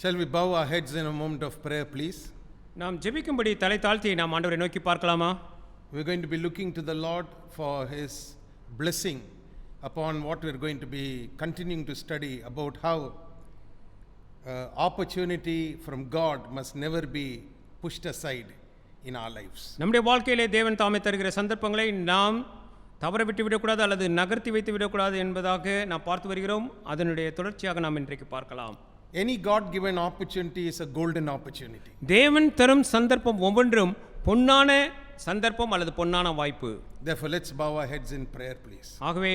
Shall we bow our heads in a moment of prayer, please? நாம் ஜெபிக்கும்படி தலை தாழ்த்தி நாம் ஆண்டவரை நோக்கி பார்க்கலாமா? We're going to be looking to the Lord for His blessing upon what we're going to be continuing to study about how opportunity from God must never be pushed aside in our lives. நம்முடைய வாழ்க்கையிலே தேவன் தாமே தருகிற சந்தர்ப்பங்களை நாம் தவற விட்டு விடக்கூடாது அல்லது நகர்த்தி வைத்து விடக்கூடாது என்பதாக நாம் பார்த்து வருகிறோம். அதனுடைய தொடர்ச்சியாக நாம் இன்றைக்கு பார்க்கலாம். Any God-given opportunity is a golden opportunity. தேவன் தரும் சந்தர்ப்பம் ஒவ்வொன்றும் பொன்னான சந்தர்ப்பம் அல்லது பொன்னான வாய்ப்பு. Therefore, let's bow our heads in prayer, please. ஆகவே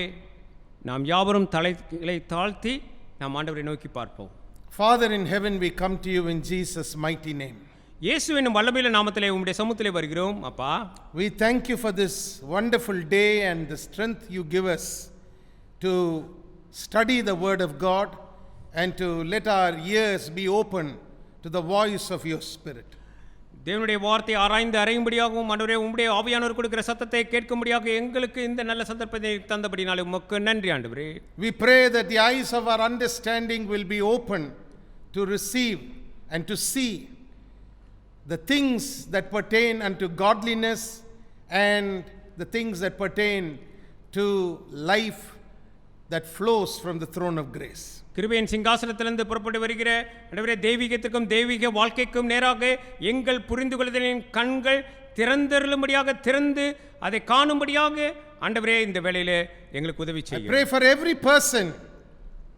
நாம் யாவரும் தலைகளை தாழ்த்தி நாம் ஆண்டவரை நோக்கி பார்ப்போம். Father in heaven, we come to you in Jesus' mighty name. இயேசு என்னும் வல்லமையுள்ள நாமத்திலே உம்முடைய சமூகத்திலே வருகிறோம் அப்பா. We thank you for this wonderful day and the strength you give us to study the word of God and to let our ears be open to the voice of your spirit. தேவனுடைய வார்த்தை ஆராய்ந்து அறியும்படியாகவும் ஆண்டவரே உம்முடைய ஆவியானவர் கொடுக்கிற சத்தத்தை கேட்கும்படியாக எங்களுக்கு இந்த நல்ல சந்தர்ப்பத்தை தந்தபடினாலே உமக்கு நன்றி ஆண்டவரே. We pray that the eyes of our understanding will be open to receive and to see the things that pertain unto godliness and the things that pertain to life that flows from the throne of grace. கிருபையின் சிங்காசனத்திலிருந்து புறப்பட்டு வருகிற ஆண்டவரே தெய்வீகத்துக்கும் தெய்வீக வாழ்க்கைக்கும் நேராக எங்கள் புரிந்து கொள்ளுதலின் கண்கள் திறந்தருளும்படியாக திறந்து அதை காணும்படியாக ஆண்டவரே இந்த வேளையிலே எங்களுக்கு உதவி செய்யும். I pray for every person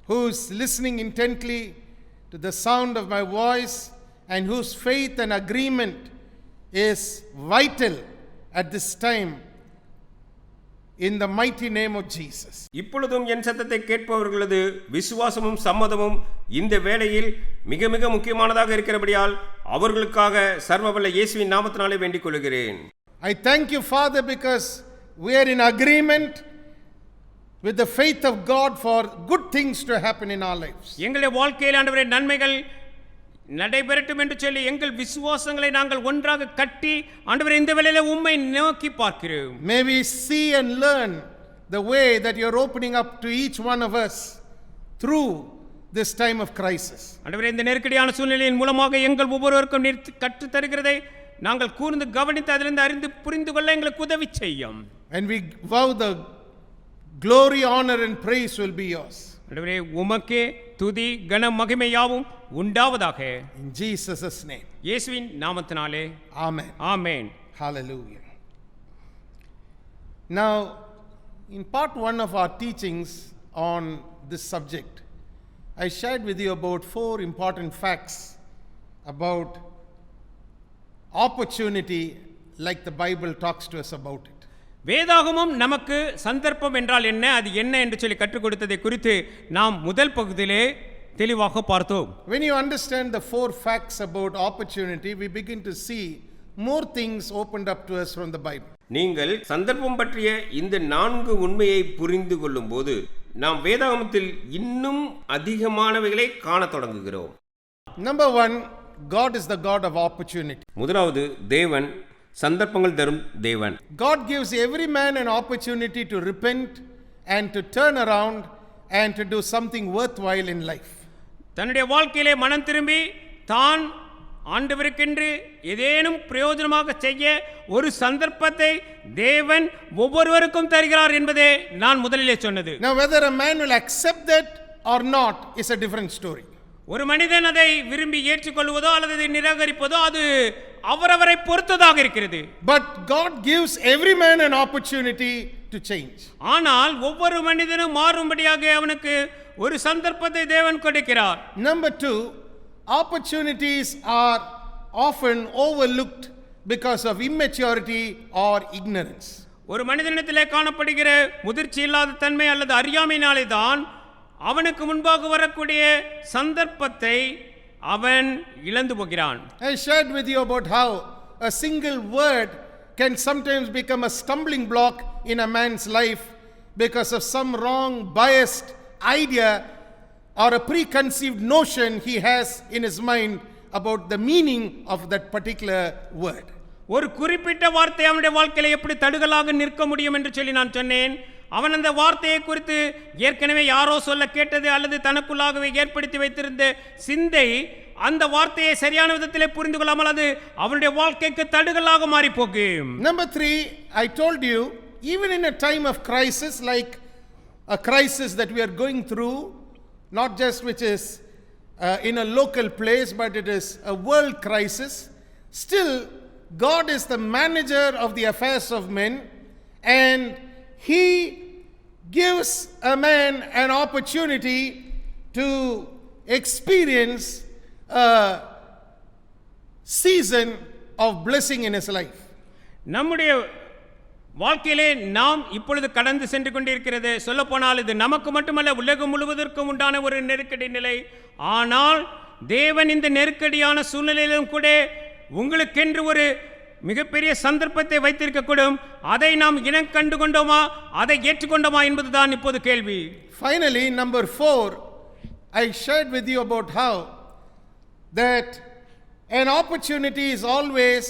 who is listening intently to the sound of my voice and whose faith and agreement is vital at this time in the mighty name of Jesus. இப்பொழுதும் என் சத்தத்தை கேட்பவர்களது விசுவாசமும் சம்மதமும் இந்த வேளையில் மிக மிக முக்கியமானதாக இருக்கிறபடியால் அவர்களுக்காக சர்வவல்ல இயேசுவின் நாமத்தினாலே வேண்டிக் கொள்கிறேன். I thank you, Father, because we are in agreement with the faith of God for good things to happen in our lives. எங்களுடைய வாழ்க்கையில் ஆண்டவரே நன்மைகள் நடைபெறட்டும் என்று சொல்லி எங்கள் விசுவாசங்களை நாங்கள் ஒன்றாக கட்டி ஆண்டவரே இந்த வேளையிலே உம்மை நோக்கி பார்க்கிறோம். May we see and learn the way that you are opening up to each one of us through this time of crisis. ஆண்டவரே இந்த நெருக்கடியான சூழ்நிலையின் மூலமாக எங்கள் ஒவ்வொருவருக்கும் கற்று தருகிறதை நாங்கள் கூர்ந்து கவனித்து அதிலிருந்து அறிந்து புரிந்து கொள்ள எங்களுக்கு உதவி செய்யும். And we vow the glory, honor and praise will be yours. ஆண்டவரே உமக்கே துதி கன மகிமை யாவும் உண்டாவதாக. In Jesus' name. இயேசுவின் நாமத்தினாலே Amen. Amen. Hallelujah. Now, in part 1 of our teachings on this subject, I shared with you about 4 important facts about opportunity like the Bible talks to us about it. வேதாகமம் நமக்கு சந்தர்ப்பம் என்றால் என்ன, அது என்ன என்று சொல்லி கற்றுக் கொடுத்ததை குறித்து நாம் முதல் பகுதியிலே தெளிவாக பார்த்தோம். When you understand the 4 facts about opportunity, we begin to see more things opened up to us from the Bible. நீங்கள் சந்தர்ப்பம் பற்றிய இந்த 4 உண்மையை புரிந்து கொள்ளும்போது நாம் வேதாகமத்தில் இன்னும் அதிகமானவைகளை காணத் தொடங்குகிறோம். Number 1, God is the God of opportunity. முதலாவது தேவன் சந்தர்ப்பங்கள் தரும் தேவன். God gives every man an opportunity to repent and to turn around and to do something worthwhile in life. தன்னுடைய வாழ்க்கையிலே மனம் திரும்பி தான் ஆண்டவருக்கென்று ஏதேனும் பிரயோஜனமாக செய்ய ஒரு சந்தர்ப்பத்தை தேவன் ஒவ்வொருவருக்கும் தருகிறார் என்பதே நான் முதலிலே சொன்னது. Now whether a man will accept that or not is a different story. ஒரு மனிதன் அதை விரும்பி ஏற்றுக்கொள்வதோ அல்லது அதை நிராகரிப்பதோ அது அவரவரை பொறுத்ததாக இருக்கிறது. But God gives every man an opportunity to change. ஆனால் ஒவ்வொரு மனிதனும் மாறும்படியாக அவனுக்கு ஒரு சந்தர்ப்பத்தை தேவன் கொடுக்கிறார். Number 2, opportunities are often overlooked because of immaturity or ignorance. ஒரு மனிதனிடத்திலே காணப்படுகிற முதிர்ச்சி இல்லாத தன்மை அல்லது அறியாமையினாலே தான் அவனுக்கு முன்பாக வரக்கூடிய சந்தர்ப்பத்தை அவன் இழந்து போகிறான். I shared with you about how a single word can sometimes become a stumbling block in a man's life because of some wrong, biased idea or a preconceived notion he has in his mind about the meaning of that particular word. ஒரு குறிப்பிட்ட வார்த்தை அவனுடைய வாழ்க்கையில எப்படி தடுகலாக நிற்க முடியும் என்று சொல்லி நான் சொன்னேன். அவன் அந்த வார்த்தையை குறித்து ஏற்கனவே யாரோ சொல்ல கேட்டது அல்லது தனக்குள்ளாகவே ஏற்படுத்தி வைத்திருந்த சிந்தை அந்த வார்த்தையை சரியான விதத்திலே புரிந்து கொள்ளாமல் அது அவனுடைய வாழ்க்கைக்கு தடுகலாக மாறி போகும். Number 3, I told you, even in a time of crisis, like a crisis that we are going through, not just which is in a local place, but it is a world crisis, still God is the manager of the affairs of men, and He gives a man an opportunity to experience a season of blessing in his life. நம்முடைய வாழ்க்கையிலே நாம் இப்பொழுது கடந்து சென்று கொண்டிருக்கிறது. சொல்லப்போனால் இது நமக்கு மட்டுமல்ல, உலகம் முழுவதற்கும் உண்டான ஒரு நெருக்கடி நிலை. ஆனால் தேவன் இந்த நெருக்கடியான சூழ்நிலையிலும் கூட உங்களுக்கென்று ஒரு மிகப்பெரிய சந்தர்ப்பத்தை வைத்திருக்கக்கூடும். அதை நாம் இனம் கண்டு கொண்டோமா, அதை ஏற்றுக்கொண்டோமா என்பதுதான் இப்போது கேள்வி. Finally, number 4, I shared with you about how that an opportunity is always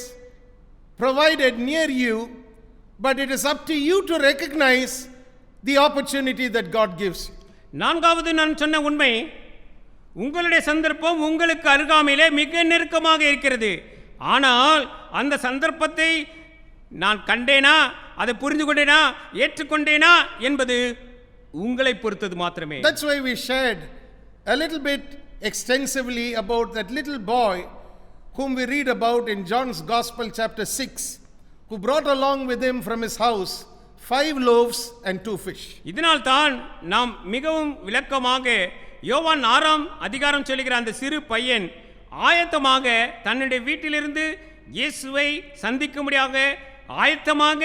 provided near you, but it is up to you to recognize the opportunity that God gives you. நான்காவது நான் சொன்ன உண்மை, உங்களுடைய சந்தர்ப்பம் உங்களுக்கு அருகாமையிலே மிக நெருக்கமாக இருக்கிறது. ஆனால் அந்த சந்தர்ப்பத்தை நான் கண்டேனா, அதை புரிந்து கொண்டேனா, ஏற்றுக்கொண்டேனா என்பது உங்களை பொறுத்தது மாத்திரமே. That's why we shared a little bit extensively about that little boy whom we read about in John's Gospel chapter 6, who brought along with him from his house 5 loaves and 2 fish. இதனால் தான் நாம் மிகவும் விளக்கமாக யோவான் 6ஆம் அதிகாரம் சொல்லுகிற அந்த சிறு பையன் ஆயத்தமாக தன்னுடைய வீட்டிலிருந்து இயேசுவை சந்திக்கும்படியாக ஆயத்தமாக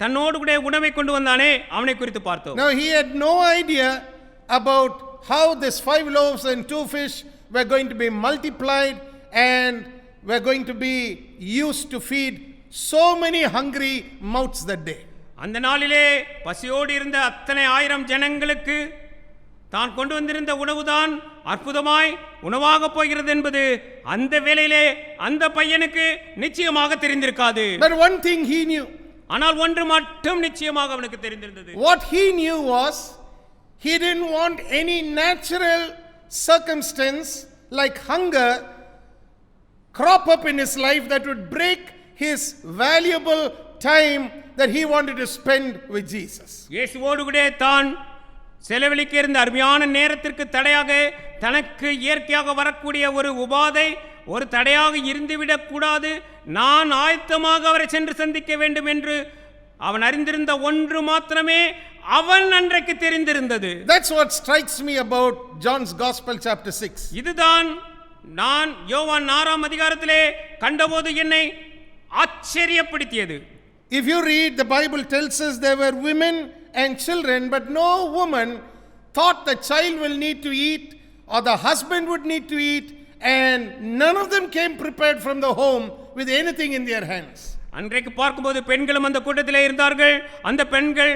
தன்னோடு கூட உணவை கொண்டு வந்தானே, அவனை குறித்து பார்த்தோம். Now he had no idea about how this 5 loaves and 2 fish were going to be multiplied and were going to be used to feed so many hungry mouths that day. அந்த நாளிலே பசியோடு இருந்த அத்தனை 1000 ஜனங்களுக்கு தான் கொண்டு வந்திருந்த உணவுதான் அற்புதமாய் உணவாக போகிறது என்பது அந்த வேளையிலே அந்த பையனுக்கு நிச்சயமாக தெரிந்திருக்காது. But one thing he knew. ஆனால் ஒன்று மட்டும் நிச்சயமாக அவனுக்கு தெரிந்திருந்தது. What he knew was he didn't want any natural circumstance like hunger crop up in his life that would break his valuable time that he wanted to spend with Jesus. இயேசுவோடு கூட தான் செலவழிக்க இருந்த அருமையான நேரத்திற்கு தடையாக தனக்கு இயற்கையாக வரக்கூடிய ஒரு உபாதை ஒரு தடையாக இருந்துவிடக் கூடாது, நான் ஆயத்தமாக அவரை சென்று சந்திக்க வேண்டும் என்று அவன் அறிந்திருந்த ஒன்று மாத்திரமே அவன் அன்றைக்கு தெரிந்திருந்தது. That's what strikes me about John's Gospel chapter 6. இதுதான் நான் யோவான் 6ஆம் அதிகாரத்திலே கண்டபோது என்னை ஆச்சரியப்படுத்தியது. If you read, the Bible tells us there were women and children, but no woman thought the child will need to eat or the husband would need to eat, and none of them came prepared from the home with anything in their hands. அன்றைக்கு பார்க்கும்போது பெண்களும் அந்த கூட்டத்திலே இருந்தார்கள். அந்த பெண்கள்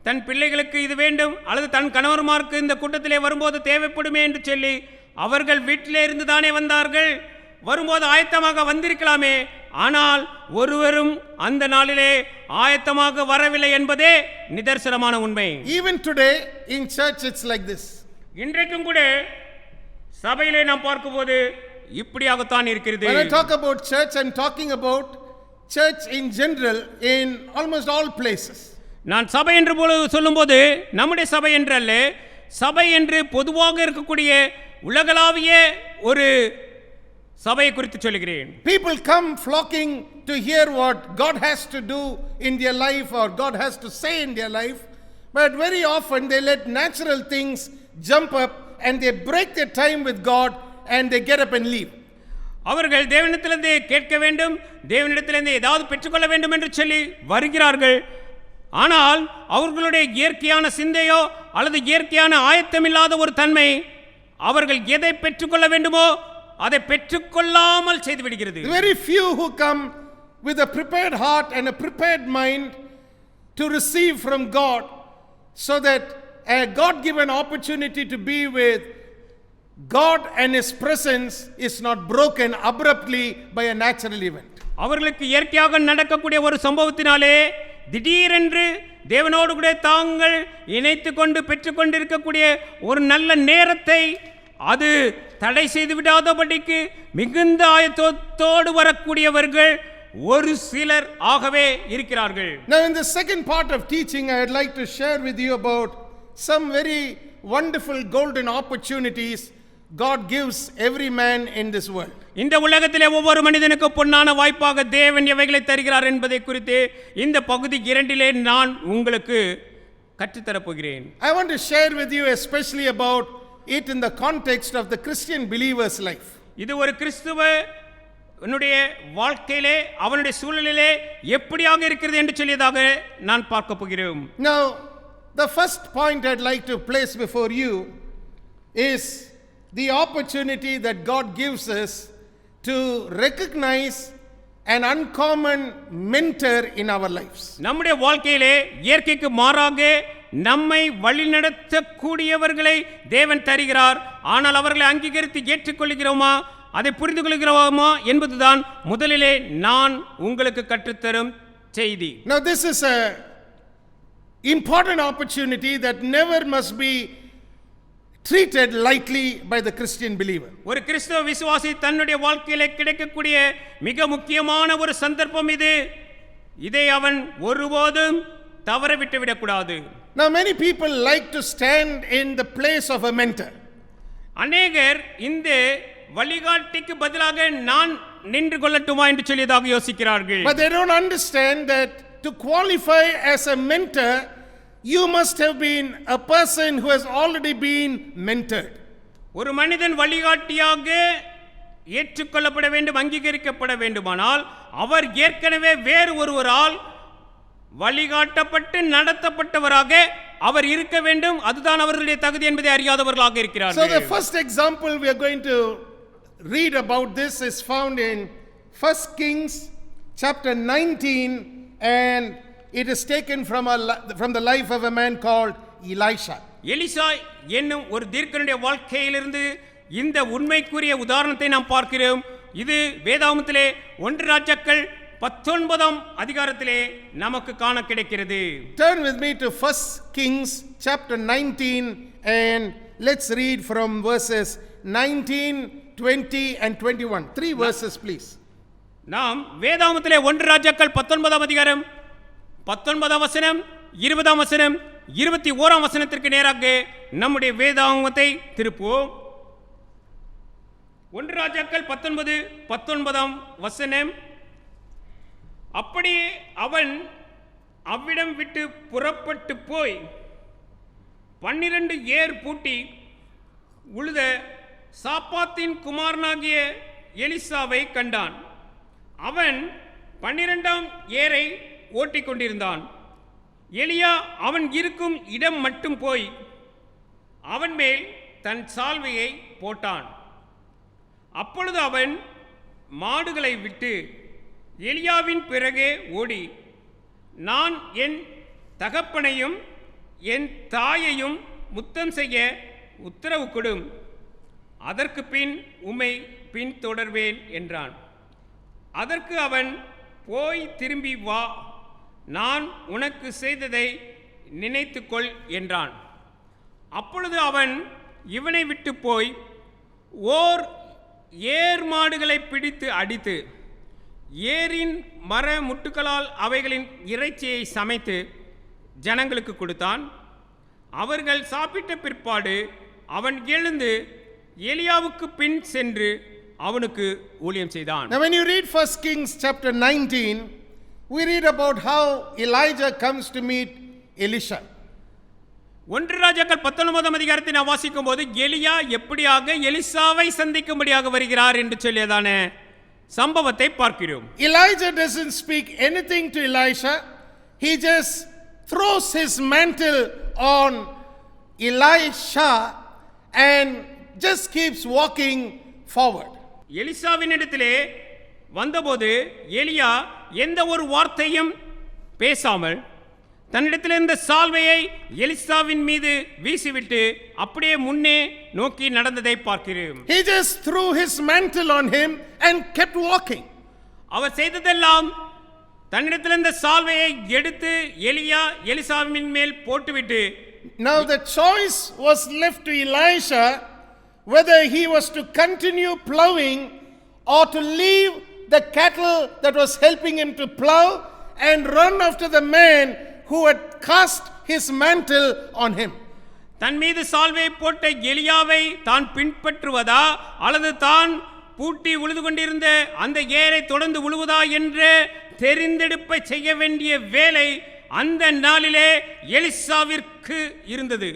தன் பிள்ளைகளுக்கு இது வேண்டும் அல்லது தன் கணவர்மாருக்கு இந்த கூட்டத்திலே வரும்போது தேவைப்படுமே என்று சொல்லி அவர்கள் வீட்டிலே இருந்து தானே வந்தார்கள். வரும்போது ஆயத்தமாக வந்திருக்கலாமே, ஆனால் ஒருவரும் அந்த நாளிலே ஆயத்தமாக வரவில்லை என்பதே நிதர்சனமான உண்மை. Even today in church it's like this. இன்றைக்கும் கூட சபையிலே நாம் பார்க்கும்போது இப்படியாகத்தான் இருக்கிறது. When I talk about church, I'm talking about church in general in almost all places. நான் சபை என்று சொல்லும்போது நம்முடைய சபை என்று அல்ல, சபை என்று பொதுவாக இருக்கக்கூடிய உலகளாவிய ஒரு சபையை குறித்து சொல்கிறேன். People come flocking to hear what God has to do in their life or God has to say in their life, but very often they let natural things jump up and they break their time with God and they get up and leave. அவர்கள் தேவனிடத்திலிருந்து கேட்க வேண்டும், தேவனிடத்திலிருந்து ஏதாவது பெற்றுக்கொள்ள வேண்டும் என்று சொல்லி வருகிறார்கள். ஆனால் அவர்களுடைய இயற்கையான சிந்தையோ அல்லது இயற்கையான ஆயத்தமில்லாத ஒரு தன்மை அவர்கள் எதை பெற்றுக்கொள்ள வேண்டுமோ அதை பெற்றுக்கொள்ளாமல் செய்து விடுகிறது. Very few who come with a prepared heart and a prepared mind to receive from God, so that a God-given opportunity to be with God and His presence is not broken abruptly by a natural event. அவர்களுக்கு இயற்கையாக நடக்கக்கூடிய ஒரு சம்பவத்தினாலே திடீரென்று தேவனோடு கூட தாங்கள் இணைத்து கொண்டு பெற்றுக்கொண்டிருக்கக்கூடிய ஒரு நல்ல நேரத்தை அது தடை செய்து விடாதபடிக்கு மிகுந்த ஆயத்தத்தோடு வரக்கூடியவர்கள் ஒரு சிலர் ஆகவே இருக்கிறார்கள். Now in the second part of teaching, I would like to share with you about some very wonderful golden opportunities God gives every man in this world. இந்த உலகத்திலே ஒவ்வொரு மனிதனுக்கு பொன்னான வாய்ப்பாக தேவன் எவைகளை தருகிறார் என்பதை குறித்து இந்த பகுதி 2 நான் உங்களுக்கு கற்றுத்தரப் போகிறேன். I want to share with you especially about it in the context of the Christian believer's life. இது ஒரு கிறிஸ்துவனுடைய வாழ்க்கையிலே அவனுடைய சூழலிலே எப்படியாக இருக்கிறது என்று சொல்லியதாக நான் பார்க்க போகிறேன். Now the first point I'd like to place before you is the opportunity that God gives us to recognize an uncommon mentor in our lives. நம்முடைய வாழ்க்கையிலே இயற்கைக்கு மாறாக நம்மை வழிநடத்தக்கூடியவர்களை தேவன் தருகிறார். ஆனால் அவர்களை அங்கீகரித்து ஏற்றுக்கொள்கிறோமா, அதை புரிந்து கொள்கிறோமா என்பதுதான் முதலிலே நான் உங்களுக்கு கற்றுத்தரும் செய்தி. Now this is a important opportunity that never must be treated lightly by the Christian believer. ஒரு கிறிஸ்தவ விசுவாசி தன்னுடைய வாழ்க்கையிலே கிடைக்கக்கூடிய மிக முக்கியமான ஒரு சந்தர்ப்பம் இது. இதை அவன் ஒருபோதும் தவற விட்டு விடக்கூடாது. Now many people like to stand in the place of a mentor. அநேகர் இந்த வழிகாட்டிக்கு பதிலாக நான் நின்று கொள்ளட்டுமா என்று சொல்லியதாக யோசிக்கிறார்கள். But they don't understand that to qualify as a mentor, you must have been a person who has already been mentored. ஒரு மனிதன் வழிகாட்டியாக ஏற்றுக்கொள்ளப்பட வேண்டும், அங்கீகரிக்கப்பட வேண்டுமானால் அவர் ஏற்கனவே வேறு ஒருவரால் வழிகாட்டப்பட்டு நடத்தப்பட்டவராக அவர் இருக்க வேண்டும். அதுதான் அவர்களுடைய தகுதி என்பதை அறியாதவர்களாக இருக்கிறார்கள். So the first example we are going to read about this is found in 1 Kings chapter 19, and it is taken from the life of a man called Elisha. Elisha என்னும் ஒரு தீர்க்கனுடைய வாழ்க்கையிலிருந்து இந்த உண்மைக்குரிய உதாரணத்தை நாம் பார்க்கிறோம். இது வேதாகமத்திலே 1 ராஜாக்கள் 19ஆம் அதிகாரத்திலே நமக்கு காண கிடைக்கிறது. Turn with me to 1 Kings chapter 19 and let's read from verses 19, 20 and 21. 3 verses please. நாம் வேதாகமத்திலே 1 ராஜாக்கள் 19ஆம் அதிகாரம் 19ஆம் வசனம், 20ஆம் வசனம், 21ஆம் வசனத்திற்கு நேராக நம்முடைய வேதாகமத்தை திருப்புவோம். 1 ராஜாக்கள் 19:19ஆம் வசனம். அப்படியே அவன் அவ்விடம் விட்டு புறப்பட்டு போய் 12 ஏர் பூட்டி உழுத சாப்பாத்தின் குமாரனாகிய எலிசாவை கண்டான். அவன் 12ஆம் ஏரை ஓட்டிக் கொண்டிருந்தான். எலியா அவன் இருக்கும் இடம் மட்டும் போய் அவன் மேல் தன் சால்வையை போட்டான். அப்பொழுது அவன் மாடுகளை விட்டு எலியாவின் பிறகே ஓடி, நான் என் தகப்பனையும் என் தாயையும் முத்தம் செய்ய உத்தரவு கொடும், அதற்கு பின் உம்மை பின்தொடர்வேன் என்றான். அதற்கு அவன், போய் திரும்பி வா, நான் உனக்கு செய்ததை நினைத்துக்கொள் என்றான். அப்பொழுது அவன் இவனை விட்டு போய் ஓர் ஏர் மாடுகளை பிடித்து அடித்து ஏரின் மர முட்டுக்களால் அவைகளின் இறைச்சியை சமைத்து ஜனங்களுக்கு கொடுத்தான். அவர்கள் சாப்பிட்ட பிற்பாடு அவன் எழுந்து எலியாவுக்கு பின் சென்று அவனுக்கு ஊழியம் செய்தான். Now when you read 1 Kings chapter 19, we read about how Elijah comes to meet Elisha. 1 ராஜாக்கள் 19ஆம் அதிகாரத்தை நாம் வாசிக்கும் போது எலியா எப்படியாக எலிசாவை சந்திக்கும்படியாக வருகிறார் என்று சொல்லியதான சம்பவத்தை பார்க்கிறோம். Elijah doesn't speak anything to Elisha. He just throws his mantle on Elisha and just keeps walking forward. எலிசாவின் இடத்திலே வந்தபோது எலியா எந்த ஒரு வார்த்தையும் பேசாமல் தன்னிடத்தில் இருந்த சால்வையை எலிசாவின் மீது வீசிவிட்டு அப்படியே முன்னே நோக்கி நடந்ததை பார்க்கிறோம். He just threw his mantle on him and kept walking. அவர் செய்ததெல்லாம் தன்னிடத்தில் இருந்த சால்வையை எடுத்து எலிசாவின் மேல் போட்டுவிட்டு, now the choice was left to Elisha whether he was to continue plowing or to leave the cattle that was helping him to plow and run after the man who had cast his mantle on him. தன் மீது சால்வை போட்ட எலியாவை தான் பின்பற்றுவதா அல்லது தான் பூட்டி உழுது கொண்டிருந்த அந்த ஏரை தொடர்ந்து உழுவதா என்று தெரிந்தெடுப்பை செய்ய வேண்டிய வேலை அந்த நாளிலே எலிசாவிற்கு இருந்தது.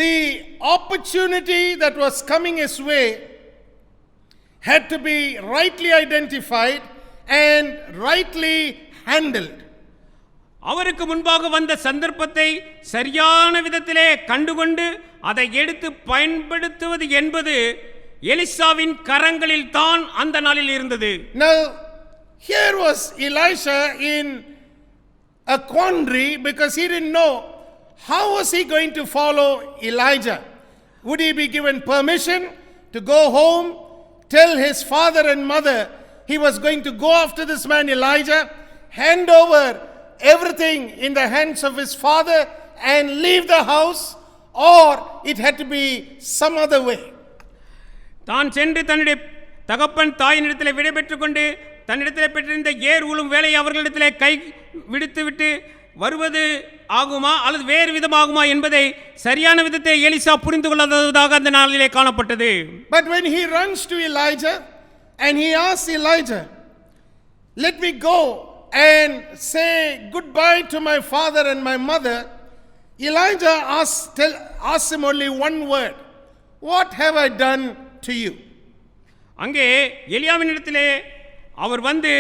The opportunity that was coming his way had to be rightly identified and rightly handled. அவருக்கு முன்பாக வந்த சந்தர்ப்பத்தை சரியான விதத்திலே கண்டுகொண்டு அதை எடுத்து பயன்படுத்துவது என்பது எலிசாவின் கரங்களில் தான் அந்த நாளில் இருந்தது. Now here was Elisha in a quandary because he didn't know how was he going to follow Elijah. Would he be given permission to go home, tell his father and mother he was going to go after this man Elijah, hand over everything in the hands of his father and leave the house, or it had to be some other way? தான் சென்று தன்னுடைய தகப்பன் தாயினிடத்தில் விடைபெற்றுக் கொண்டு தன்னிடத்தில் பெற்றிருந்த ஏர் உழும் வேலையை அவர்களிடத்திலே கை விடுத்துவிட்டு வருவது ஆகுமா அல்லது வேறு விதமாகுமா என்பதை சரியான விதத்தை எலிசா புரிந்து கொள்ளாததாக அந்த நாளிலே காணப்பட்டது. But when he runs to Elijah and he asks Elijah, let me go and say goodbye to my father and my mother, Elijah asks him only one word, what have I done to you? அங்கே எலியாவினிடத்திலே அவர் வந்து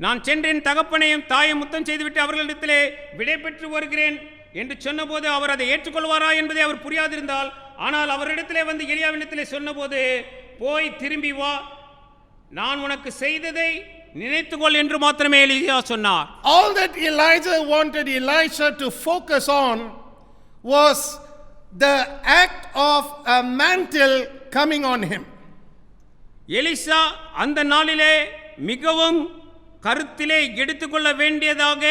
நான் சென்றேன் தகப்பனையும் தாயை முத்தம் செய்துவிட்டு அவர்களிடத்திலே விடை பெற்று வருகிறேன் என்று சொன்னபோது அவர் அதை ஏற்றுக்கொள்வாரா என்பதை அவர் புரியாதிருந்தால், ஆனால் அவரிடத்திலே வந்து எலியாவினிடத்திலே சொன்னபோது போய் திரும்பி வா, நான் உனக்கு செய்ததை நினைத்துக்கொள் என்று மாத்திரமே எலியா சொன்னார். All that Elijah wanted Elisha to focus on was the act of a mantle coming on him. Elisha அந்த நாளிலே மிகவும் கருத்திலே எடுத்துக்கொள்ள வேண்டியதாக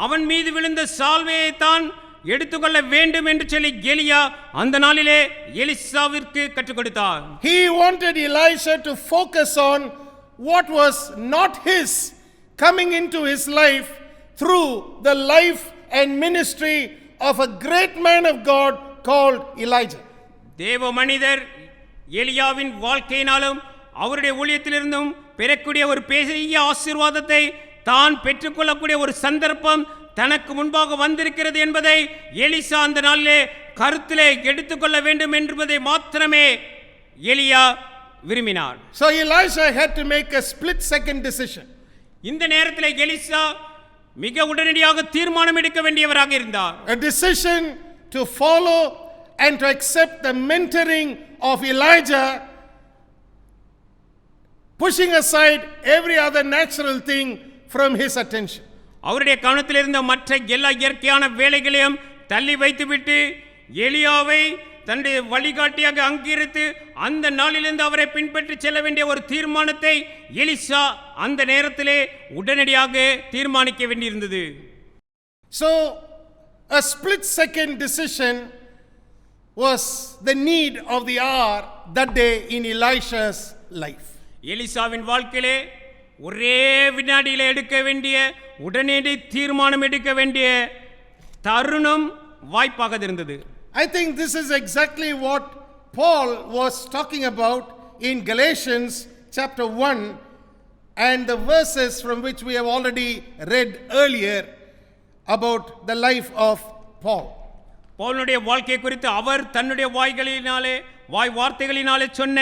அவன் மீது விழுந்த சால்வையை தான் எடுத்துக்கொள்ள வேண்டும் என்று சொல்லி எலியா அந்த நாளிலே எலிசாவிற்கு கற்றுக் கொடுத்தார். He wanted Elisha to focus on what was not his coming into his life through the life and ministry of a great man of God called Elijah. தேவ மனிதர் எலியாவின் வாழ்க்கையினாலும் அவருடைய ஊழியத்திலிருந்தும் பெறக்கூடிய ஒரு பெரிய ஆசீர்வாதத்தை தான் பெற்றுக்கொள்ளக்கூடிய ஒரு சந்தர்ப்பம் தனக்கு முன்பாக வந்திருக்கிறது என்பதை எலிசா அந்த நாளிலே கருத்திலே எடுத்துக்கொள்ள வேண்டும் என்பதை மாத்திரமே எலியா விரும்பினார். So Elisha had to make a split second decision. இந்த நேரத்தில் எலிசா மிக உடனடியாக தீர்மானம் எடுக்க வேண்டியவராக இருந்தார். A decision to follow and to accept the mentoring of Elijah, pushing aside every other natural thing from his attention. அவருடைய கவனத்தில் இருந்த மற்ற எல்லா இயற்கையான வேலைகளையும் தள்ளி வைத்துவிட்டு எலியாவை தன்னுடைய வழிகாட்டியாக அங்கீகரித்து அந்த நாளிலிருந்து அவரை பின்பற்றி செல்ல வேண்டிய ஒரு தீர்மானத்தை எலிசா அந்த நேரத்திலே உடனடியாக தீர்மானிக்க வேண்டியிருந்தது. So a split second decision was the need of the hour that day in Elisha's life. எலிசாவின் வாழ்க்கையிலே ஒரே வினாடியில் எடுக்க வேண்டிய உடனடி தீர்மானம் எடுக்க வேண்டிய தருணம் வாய்ப்பாக இருந்தது. I think this is exactly what Paul was talking about in Galatians chapter 1 and the verses from which we have already read earlier about the life of Paul. பவுலுடைய வாழ்க்கை குறித்து அவர் தன்னுடைய வார்த்தைகளினாலே சொன்ன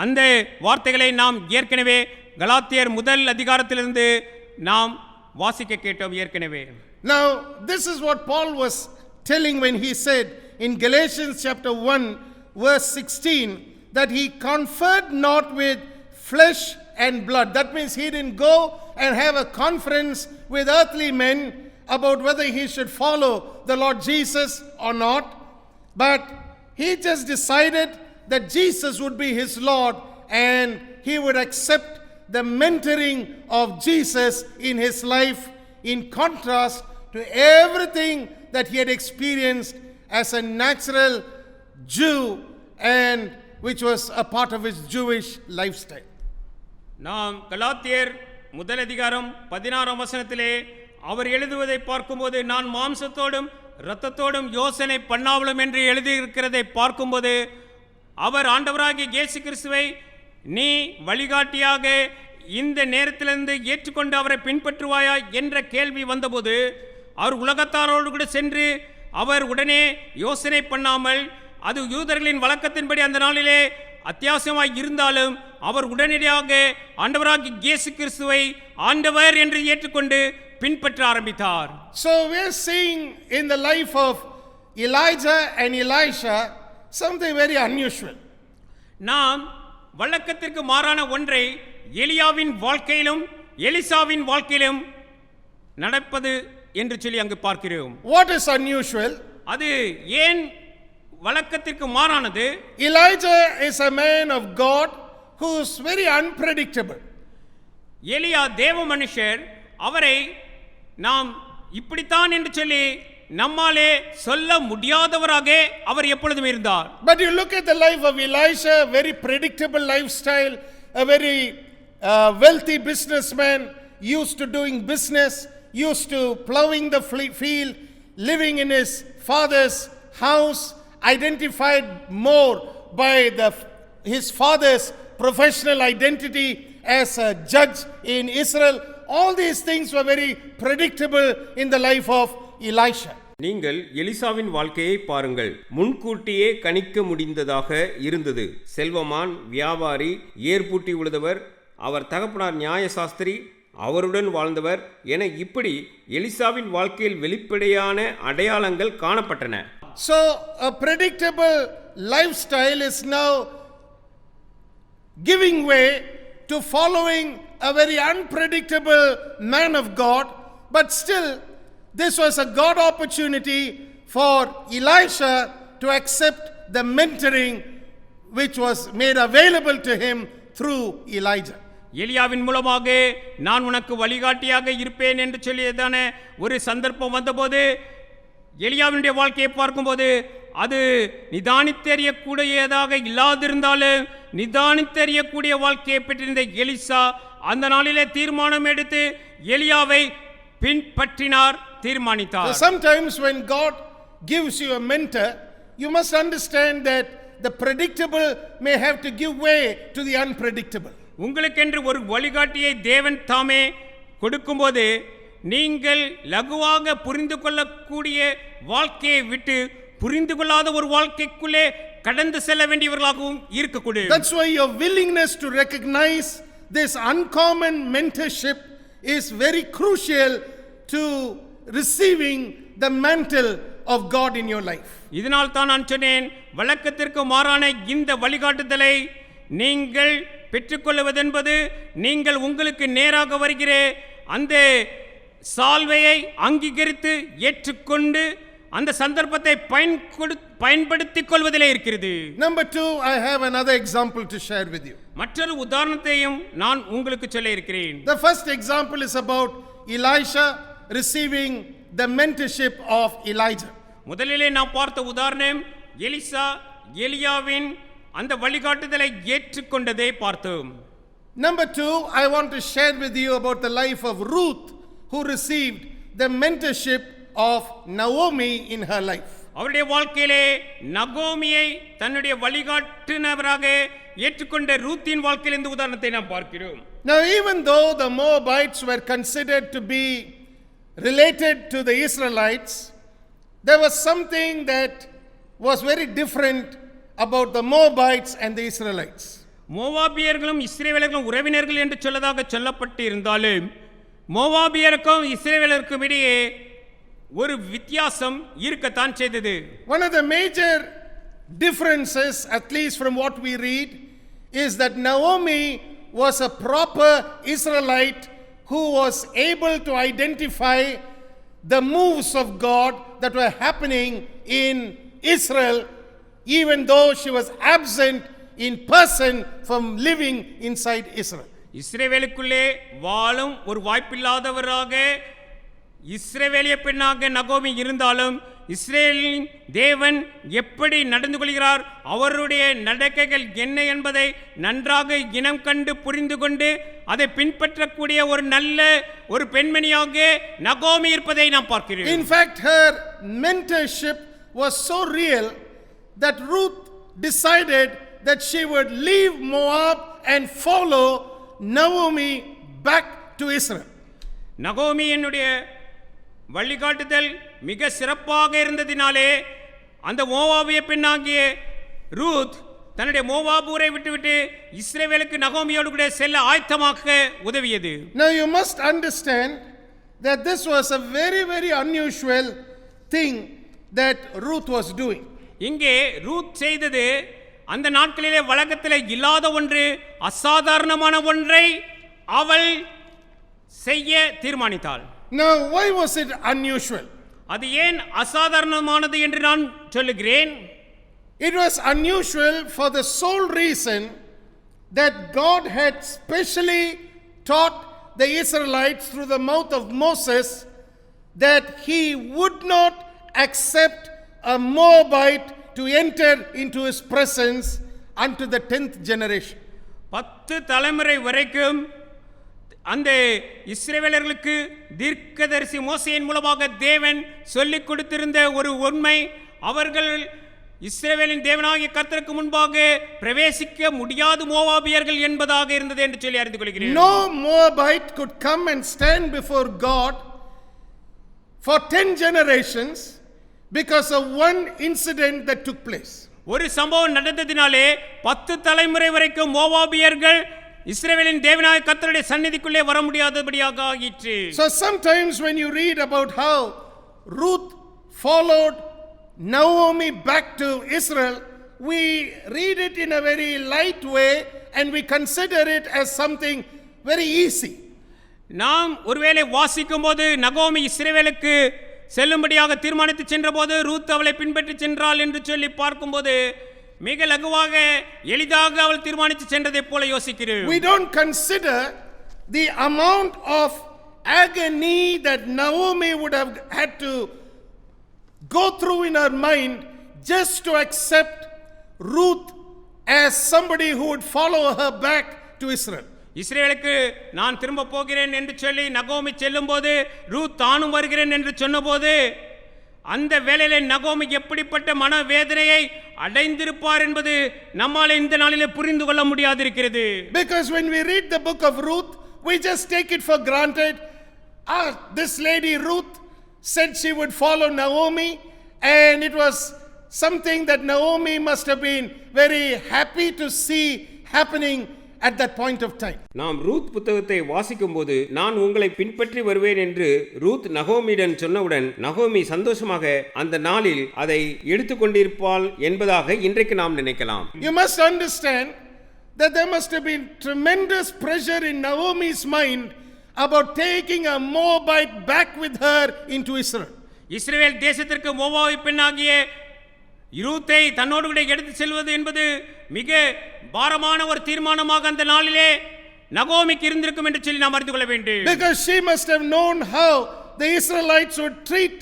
அந்த வார்த்தைகளை நாம் ஏற்கனவே கலாத்தியர் முதல் அதிகாரத்திலிருந்து நாம் வாசிக்க கேட்டோம் ஏற்கனவே. Now this is what Paul was telling when he said in Galatians chapter 1 verse 16 that he conferred not with flesh and blood. That means he didn't go and have a conference with earthly men about whether he should follow the Lord Jesus or not, but he just decided that Jesus would be his Lord and he would accept the mentoring of Jesus in his life in contrast to everything that he had experienced as a natural Jew and which was a part of his Jewish lifestyle. நாம் கலாத்தியர் முதல் அதிகாரம் 16ஆம் வசனத்திலே அவர் எழுதுவதை பார்க்கும்போது நான் மாம்சத்தோடும் இரத்தத்தோடும் யோசனை பண்ணாமலும் என்று எழுதியிருக்கிறதை பார்க்கும்போது அவர் ஆண்டவராகிய இயேசு கிறிஸ்துவை நீ வழிகாட்டியாக இந்த நேரத்திலிருந்து ஏற்றுக்கொண்டு அவரை பின்பற்றுவாயா என்ற கேள்வி வந்தபோது அவர் உலகத்தாரோடு கூட சென்று அவர் உடனே யோசனை பண்ணாமல் அது யூதர்களின் வழக்கத்தின்படி அந்த நாளிலே அத்தியாவசியமாய் இருந்தாலும் அவர் உடனடியாக ஆண்டவராகிய இயேசு கிறிஸ்துவை ஆண்டவர் என்று ஏற்றுக்கொண்டு பின்பற்ற ஆரம்பித்தார். So we are seeing in the life of Elijah and Elisha something very unusual. நாம் வழக்கத்திற்கு மாறான ஒன்றை எலியாவின் வாழ்க்கையிலும் எலிசாவின் வாழ்க்கையிலும் நடப்பது என்று சொல்லி அங்கு பார்க்கிறோம். What is unusual? அது ஏன் வழக்கத்திற்கு மாறானது? Elijah is a man of God who is very unpredictable. எலியா தேவ மனுஷர், அவரை நாம் இப்படித்தான் என்று சொல்லி நம்மாலே சொல்ல முடியாதவராக அவர் எப்பொழுதும் இருந்தார். But you look at the life of Elisha, very predictable lifestyle, a very wealthy businessman, used to doing business, used to plowing the field, living in his father's house, identified more by his father's professional identity as a judge in Israel. All these things were very predictable in the life of Elisha. நீங்கள் எலிசாவின் வாழ்க்கையை பாருங்கள். முன்கூட்டியே கணிக்க முடிந்ததாக இருந்தது. செல்வமான், வியாபாரி, ஏர்பூட்டி உழுதவர், அவர் தகப்பனார் நியாயசாஸ்திரி, அவருடன் வாழ்ந்தவர் என இப்படி எலிசாவின் வாழ்க்கையில் வெளிப்படையான அடையாளங்கள் காணப்பட்டன. So a predictable lifestyle is now giving way to following a very unpredictable man of God, but still this was a God opportunity for Elisha to accept the mentoring which was made available to him through Elijah. எலியாவின் மூலமாக நான் உனக்கு வழிகாட்டியாக இருப்பேன் என்று சொல்லியதான ஒரு சந்தர்ப்பம் வந்தபோது எலியாவினுடைய வாழ்க்கையை பார்க்கும்போது அது நிதானித்தெறியக்கூடியதாக இல்லாதிருந்தாலும் நிதானித்தெறியக்கூடிய வாழ்க்கையை பெற்றிருந்த எலிசா அந்த நாளிலே தீர்மானம் எடுத்து எலியாவை பின்பற்றினார், தீர்மானித்தார். Sometimes when God gives you a mentor, you must understand that the predictable may have to give way to the unpredictable. உங்களுக்கென்று ஒரு வழிகாட்டியை தேவன் தாமே கொடுக்கும்போது நீங்கள் லகுவாக புரிந்து கொள்ளக்கூடிய வாழ்க்கையை விட்டு புரிந்து கொள்ளாத ஒரு வாழ்க்கைக்குள்ளே கடந்து செல்ல வேண்டியவர்களாகவும் இருக்கக்கூடும். That's why your willingness to recognize this uncommon mentorship is very crucial to receiving the mantle of God in your life. இதனால் தான் நான் சொன்னேன், வழக்கத்திற்கு மாறான இந்த வழிகாட்டுதலை நீங்கள் பெற்றுக்கொள்வதென்பது நீங்கள் உங்களுக்கு நேராக வருகிற அந்த சால்வையை அங்கீகரித்து ஏற்றுக்கொண்டு அந்த சந்தர்ப்பத்தை பயன்படுத்திக் கொள்வதிலே இருக்கிறது. Number 2, I have another example to share with you. மற்றொரு உதாரணத்தையும் நான் உங்களுக்கு சொல்ல இருக்கிறேன். The first example is about Elisha receiving the mentorship of Elijah. முதலிலே நாம் பார்த்த உதாரணம் எலிசா எலியாவின் அந்த வழிகாட்டுதலை ஏற்றுக்கொண்டதை பார்த்தோம். Number 2, I want to share with you about the life of Ruth, who received the mentorship of Naomi in her life. அவருடைய வாழ்க்கையிலே நகோமியை தன்னுடைய வழிகாட்டுனவராக ஏற்றுக்கொண்ட ரூத்தின் வாழ்க்கையில் இந்த உதாரணத்தை நாம் பார்க்கிறோம். Now, even though the Moabites were considered to be related to the Israelites, there was something that was very different about the Moabites and the Israelites. மோவாபியர்களும் இஸ்ரவேலர்களும் உறவினர்கள் என்று சொல்லதாக சொல்லப்பட்டு இருந்தாலும் மோவாபியருக்கும் இஸ்ரவேலருக்கும் இடையே ஒரு வித்தியாசம் இருக்கத்தான் செய்தது. One of the major differences, at least from what we read, is that Naomi was a proper Israelite who was able to identify the moves of God that were happening in Israel, even though she was absent in person from living inside Israel. இஸ்ரவேலுக்குள்ளே வாழும் ஒரு வாய்ப்பில்லாதவராக இஸ்ரவேலிய பெண்ணாக நகோமி இருந்தாலும் இஸ்ரேலின் தேவன் எப்படி நடந்து கொள்கிறார், அவருடைய நடக்கைகள் என்ன என்பதை நன்றாக இனம் கண்டு புரிந்து கொண்டு அதை பின்பற்றக்கூடிய ஒரு நல்ல ஒரு பெண்மணியாக நகோமி இருப்பதை நாம் பார்க்கிறோம். In fact, her mentorship was so real that Ruth decided that she would leave Moab and follow Naomi back to Israel. நகோமியினுடைய வழிகாட்டுதல் மிக சிறப்பாக இருந்ததினாலே அந்த மோவாபிய பெண்ணாகிய ரூத் தன்னுடைய மோவாப் ஊரை விட்டுவிட்டு இஸ்ரவேலுக்கு நகோமியோடு கூட செல்ல ஆயத்தமாக்க உதவியது. Now you must understand that this was a very, very unusual thing that Ruth was doing. இங்கே ரூத் செய்தது அந்த நாட்களிலே வழக்கத்தில் இல்லாத ஒன்று, அசாதாரணமான ஒன்றை அவள் செய்ய தீர்மானித்தாள். Now why was it unusual? அது ஏன் அசாதாரணமானது என்று நான் சொல்லுகிறேன்? It was unusual for the sole reason that God had specially taught the Israelites through the mouth of Moses that he would not accept a Moabite to enter into his presence unto the 10th generation. 10 தலைமுறை வரைக்கும் அந்த இஸ்ரவேலர்களுக்கு தீர்க்கதரிசி மோசேயின் மூலமாக தேவன் சொல்லிக் கொடுத்திருந்த ஒரு உண்மை, அவர்கள் இஸ்ரவேலின் தேவனாகிய கர்த்தருக்கு முன்பாக பிரவேசிக்க முடியாத மோவாபியர்கள் என்பதாக இருந்தது என்று சொல்லி அறிந்து கொள்கிறேன். No Moabite could come and stand before God for 10 generations because of one incident that took place. ஒரு சம்பவம் நடந்ததினாலே 10 தலைமுறை வரைக்கும் மோவாபியர்கள் இஸ்ரவேலின் தேவனாகிய கர்த்தருடைய சந்நிதிக்குள்ளே வர முடியாதபடியாக ஆயிற்று. So sometimes when you read about how Ruth followed Naomi back to Israel, we read it in a very light way and we consider it as something very easy. நாம் ஒருவேளை வாசிக்கும் போது நகோமி இஸ்ரவேலுக்கு செல்லும்படியாக தீர்மானித்து சென்றபோது ரூத் அவளை பின்பற்றி சென்றாள் என்று சொல்லி பார்க்கும்போது மிக லகுவாக எளிதாக அவள் தீர்மானித்து சென்றதை போல யோசிக்கிறேன். We don't consider the amount of agony that Naomi would have had to go through in her mind just to accept Ruth as somebody who would follow her back to Israel. இஸ்ரவேலுக்கு நான் திரும்ப போகிறேன் என்று சொல்லி நகோமி செல்லும்போது Ruth தானும் வருகிறேன் என்று சொன்னபோது அந்த வேளையிலே நகோமி எப்படிப்பட்ட மனவேதனையை அடைந்திருப்பார் என்பது நம்மால் இந்த நாளிலே புரிந்து கொள்ள முடியாதிருக்கிறது. Because when we read the book of Ruth, we just take it for granted. This lady Ruth said she would follow Naomi, and it was something that Naomi must have been very happy to see happening at that point of time. நாம் Ruth புத்தகத்தை வாசிக்கும்போது நான் உங்களை பின்பற்றி வருவேன் என்று Ruth நகோமியிடம் சொன்னவுடன் நகோமி சந்தோஷமாக அந்த நாளில் அதை எடுத்துக்கொண்டிருப்பாள் என்பதாக இன்றைக்கு நாம் நினைக்கலாம். You must understand that there must have been tremendous pressure in Naomi's mind about taking a Moabite back with her into Israel. இஸ்ரவேல் தேசத்திற்கு மோவாபிய பெண்ணாகிய ரூத்தை தன்னோடு கூட எடுத்து செல்வது என்பது மிக பாரமான ஒரு தீர்மானமாக அந்த நாளிலே நகோமிக்கு இருந்திருக்கும் என்று சொல்லி நாம் அறிந்து கொள்ள வேண்டும். Because she must have known how the Israelites would treat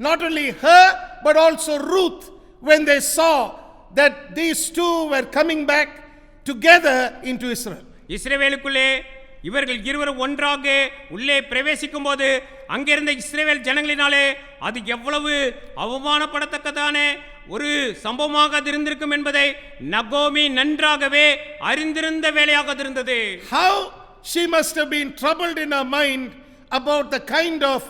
not only her but also Ruth when they saw that these two were coming back together into Israel. இஸ்ரவேலுக்குள்ளே இவர்கள் இருவரும் ஒன்றாக உள்ளே பிரவேசிக்கும் போது அங்கிருந்த இஸ்ரவேல் ஜனங்களினாலே அது எவ்வளவு அவமானப்படத்தக்கதான ஒரு சம்பவமாக அது இருந்திருக்கும் என்பதை நகோமி நன்றாகவே அறிந்திருந்த வேலையாக இருந்தது. How she must have been troubled in her mind about the kind of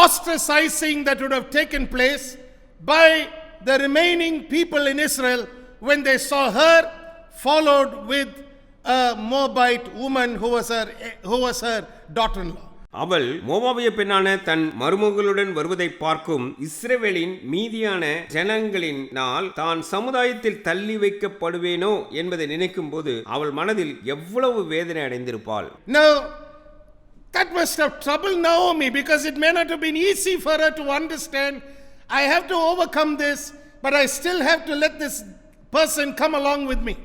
ostracizing that would have taken place by the remaining people in Israel when they saw her followed with a Moabite woman who was her daughter-in-law. அவள் மோவாபிய பெண்ணான தன் மருமகளுடன் வருவதை பார்க்கும் இஸ்ரவேலின் மீதியான ஜனங்களினால் தான் சமுதாயத்தில் தள்ளி வைக்கப்படுவேனோ என்பதை நினைக்கும் போது அவள் மனதில் எவ்வளவு வேதனை அடைந்திருப்பாள். Now that must have troubled Naomi because it may not have been easy for her to understand. I have to overcome this, but I still have to let this person come along with me.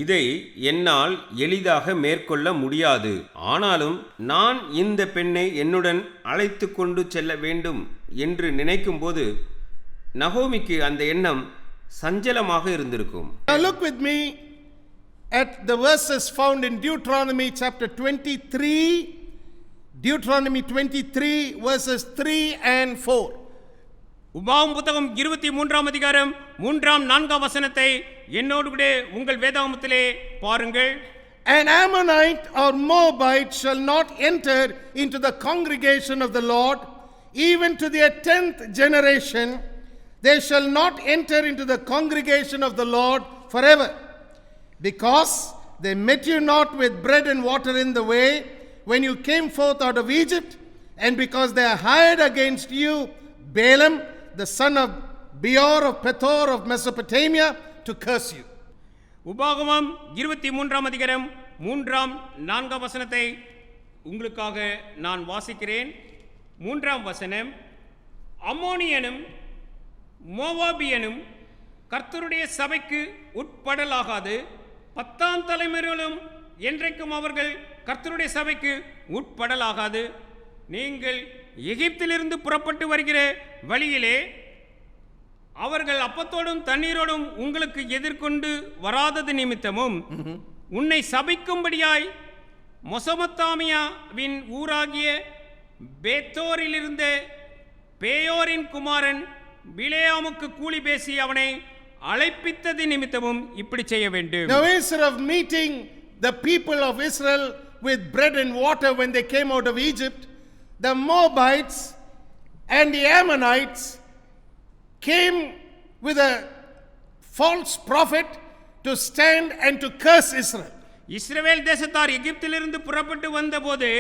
இதை என்னால் எளிதாக மேற்கொள்ள முடியாது. ஆனாலும் நான் இந்த பெண்ணை என்னுடன் அழைத்து கொண்டு செல்ல வேண்டும் என்று நினைக்கும்போது நகோமிக்கு அந்த எண்ணம் சஞ்சலமாக இருந்திருக்கும். Now look with me at the verses found in Deuteronomy chapter 23. Deuteronomy 23 verses 3 and 4. உபாகமம் புத்தகம் 23ஆம் அதிகாரம் 3ஆம் 4ஆம் வசனத்தை என்னோடு கூட உங்கள் வேதாகமத்திலே பாருங்கள். An Ammonite or Moabite shall not enter into the congregation of the Lord, even to their 10th generation. They shall not enter into the congregation of the Lord forever, because they met you not with bread and water in the way when you came forth out of Egypt, and because they hired against you Balaam, the son of Beor of Pethor of Mesopotamia, to curse you. உபாகமம் 23ஆம் அதிகாரம் 3ஆம் 4ஆம் வசனத்தை உங்களுக்காக நான் வாசிக்கிறேன். 3ஆம் வசனம், அம்மோனியனும் மோவாபியனும் கர்த்தருடைய சபைக்கு உட்படலாகாது, 10ஆம் தலைமுறையிலும் என்றைக்கும் அவர்கள் கர்த்தருடைய சபைக்கு உட்படலாகாது. நீங்கள் எகிப்திலிருந்து புறப்பட்டு வருகிற வழியிலே அவர்கள் அப்பத்தோடும் தண்ணீரோடும் உங்களுக்கு எதிர்கொண்டு வராதது நிமித்தமும் உன்னை சபிக்கும்படியாய் மொசமத்தாமியாவின் ஊராகிய பேத்தோரிலிருந்த பேயோரின் குமாரன் பிலேயாமுக்கு கூலி பேசி அவனை அழைப்பித்தது நிமித்தமும் இப்படி செய்ய வேண்டும். Now instead of meeting the people of Israel with bread and water when they came out of Egypt, the Moabites and the Ammonites came with a false prophet to stand and to curse Israel. இஸ்ரவேல் தேசத்தார் எகிப்திலிருந்து புறப்பட்டு வந்தபோது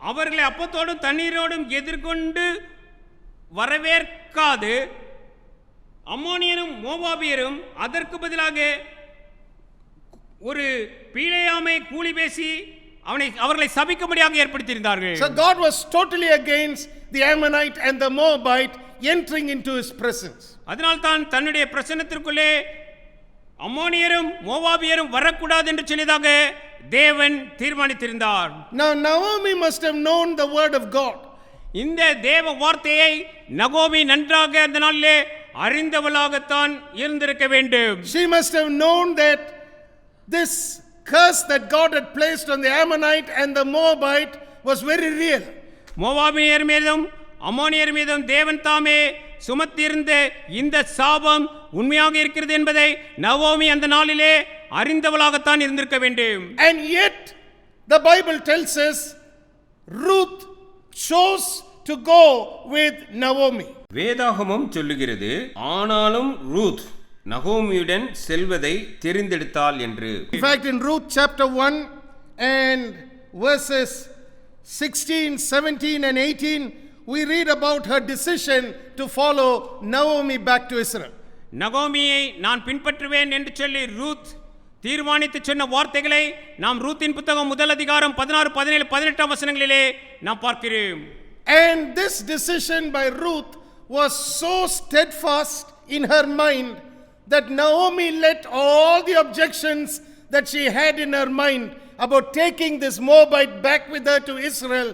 அவர்களை அப்பத்தோடும் தண்ணீரோடும் எதிர்கொண்டு வரவேற்காது அம்மோனியரும் மோவாபியரும் அதற்கு பதிலாக ஒரு பீலேயாமை கூலி பேசி அவர்களை சபிக்கும்படியாக ஏற்படுத்தியிருந்தார்கள். So God was totally against the Ammonite and the Moabite entering into his presence. அதனால் தான் தன்னுடைய பிரசன்னத்திற்குள்ளே அம்மோனியரும் மோவாபியரும் வரக்கூடாது என்று சொன்னதாக தேவன் தீர்மானித்திருந்தார். Now Naomi must have known the word of God. இந்த தேவ வார்த்தையை நகோமி நன்றாக அந்த நாளிலே அறிந்தவளாகத்தான் இருந்திருக்க வேண்டும். She must have known that this curse that God had placed on the Ammonite and the Moabite was very real. மோவாபியர் மீதும் அம்மோனியர் மீதும் தேவன் தாமே சுமத்தியிருந்த இந்த சாபம் உண்மையாக இருக்கிறது என்பதை நவோமி அந்த நாளிலே அறிந்தவளாகத்தான் இருந்திருக்க வேண்டும். And yet the Bible tells us Ruth chose to go with Naomi. வேதாகமம் சொல்லுகிறது, ஆனாலும் ரூத் நகோமியுடன் செல்வதை தெரிந்தெடுத்தாள் என்று. In fact, in Ruth chapter 1 and verses 16, 17 and 18, we read about her decision to follow Naomi back to Israel. நகோமியை நான் பின்பற்றுவேன் என்று சொல்லி Ruth தீர்மானித்து சொன்ன வார்த்தைகளை நாம் ரூத்தின் புத்தகம் 1 அதிகாரம் 16, 17, 18 வசனங்களிலே நாம் பார்க்கிறோம். And this decision by Ruth was so steadfast in her mind that Naomi let all the objections that she had in her mind about taking this Moabite back with her to Israel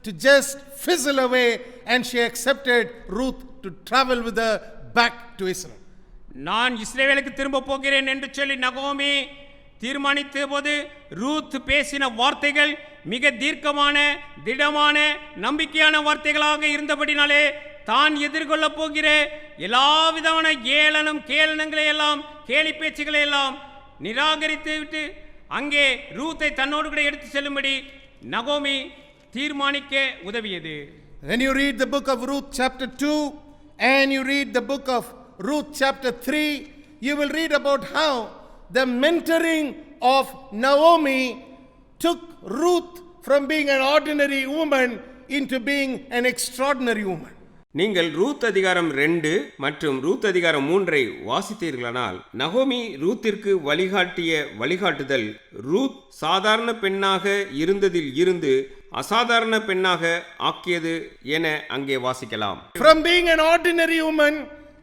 to just fizzle away, and she accepted Ruth to travel with her back to Israel. நான் இஸ்ரவேலுக்கு திரும்ப போகிறேன் என்று சொல்லி நகோமி தீர்மானித்த போது Ruth பேசின வார்த்தைகள் மிக தீர்க்கமான திடமான நம்பிக்கையான வார்த்தைகளாக இருந்தபடினாலே தான் எதிர்கொள்ள போகிற எல்லா விதமான கேளனங்களை எல்லாம் கேலி பேச்சுகளை எல்லாம் நிராகரித்து விட்டு அங்கே ரூத்தை தன்னோடு கூட எடுத்து செல்லும்படி நகோமி தீர்மானிக்க உதவியது. When you read the book of Ruth chapter 2 and you read the book of Ruth chapter 3, you will read about how the mentoring of Naomi took Ruth from being an ordinary woman into being an extraordinary woman. நீங்கள் Ruth அதிகாரம் 2 மற்றும் Ruth அதிகாரம் 3 வாசித்தீர்களானால் நகோமி ரூத்திற்கு வழிகாட்டிய வழிகாட்டுதல் Ruth சாதாரண பெண்ணாக இருந்ததில் இருந்து அசாதாரண பெண்ணாக ஆக்கியது என அங்கே வாசிக்கலாம். From being an ordinary woman,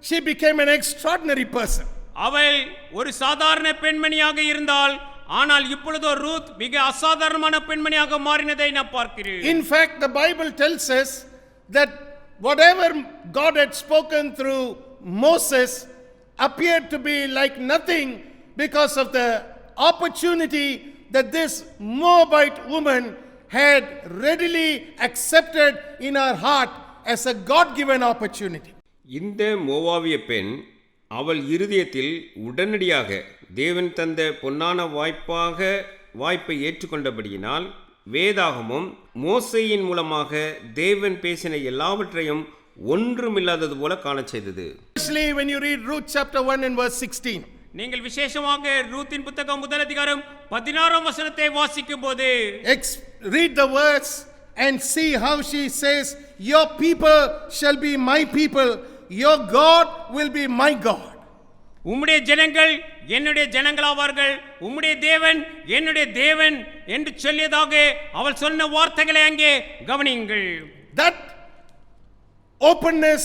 she became an extraordinary person. அவள் ஒரு சாதாரண பெண்மணியாக இருந்தால், ஆனால் இப்பொழுதோ ரூத் மிக அசாதாரணமான பெண்மணியாக மாறினதை நான் பார்க்கிறேன். In fact, the Bible tells us that whatever God had spoken through Moses appeared to be like nothing because of the opportunity that this Moabite woman had readily accepted in her heart as a God-given opportunity. இந்த மோவாவிய பெண் அவள் இருதயத்தில் உடனடியாக தேவன் தந்த பொன்னான வாய்ப்பை ஏற்றுக்கொண்டபடியினால் வேதாகமும் மோசேயின் மூலமாக தேவன் பேசின எல்லாவற்றையும் ஒன்றுமில்லாதது போல காணச் செய்தது. Especially when you read Ruth chapter 1 and verse 16. நீங்கள் விசேஷமாக ரூத்தின் புத்தகம் 1 வசனத்தை வாசிக்கும் போது read the verse and see how she says, your people shall be my people, your God will be my God. உம்முடைய ஜனங்கள் என்னுடைய ஜனங்களாவார்கள், உம்முடைய தேவன் என்னுடைய தேவன் என்று சொல்லியதாக அவள் சொன்ன வார்த்தைகளை அங்கே கவனியுங்கள். That openness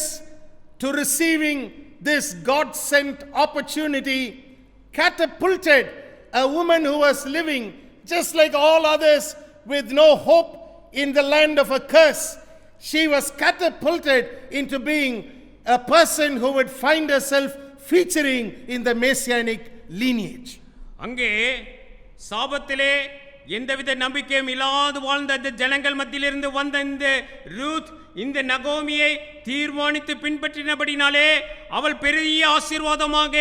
to receiving this God-sent opportunity catapulted a woman who was living just like all others with no hope in the land of a curse. She was catapulted into being a person who would find herself featuring in the messianic lineage. அங்கே சாபத்திலே எந்தவித நம்பிக்கையும் இல்லாது வாழ்ந்த அந்த ஜனங்கள் மத்தியிலிருந்து வந்த இந்த Ruth இந்த நகோமியை தீர்மானித்து பின்பற்றினபடினாலே அவள் பெரிய ஆசீர்வாதமாக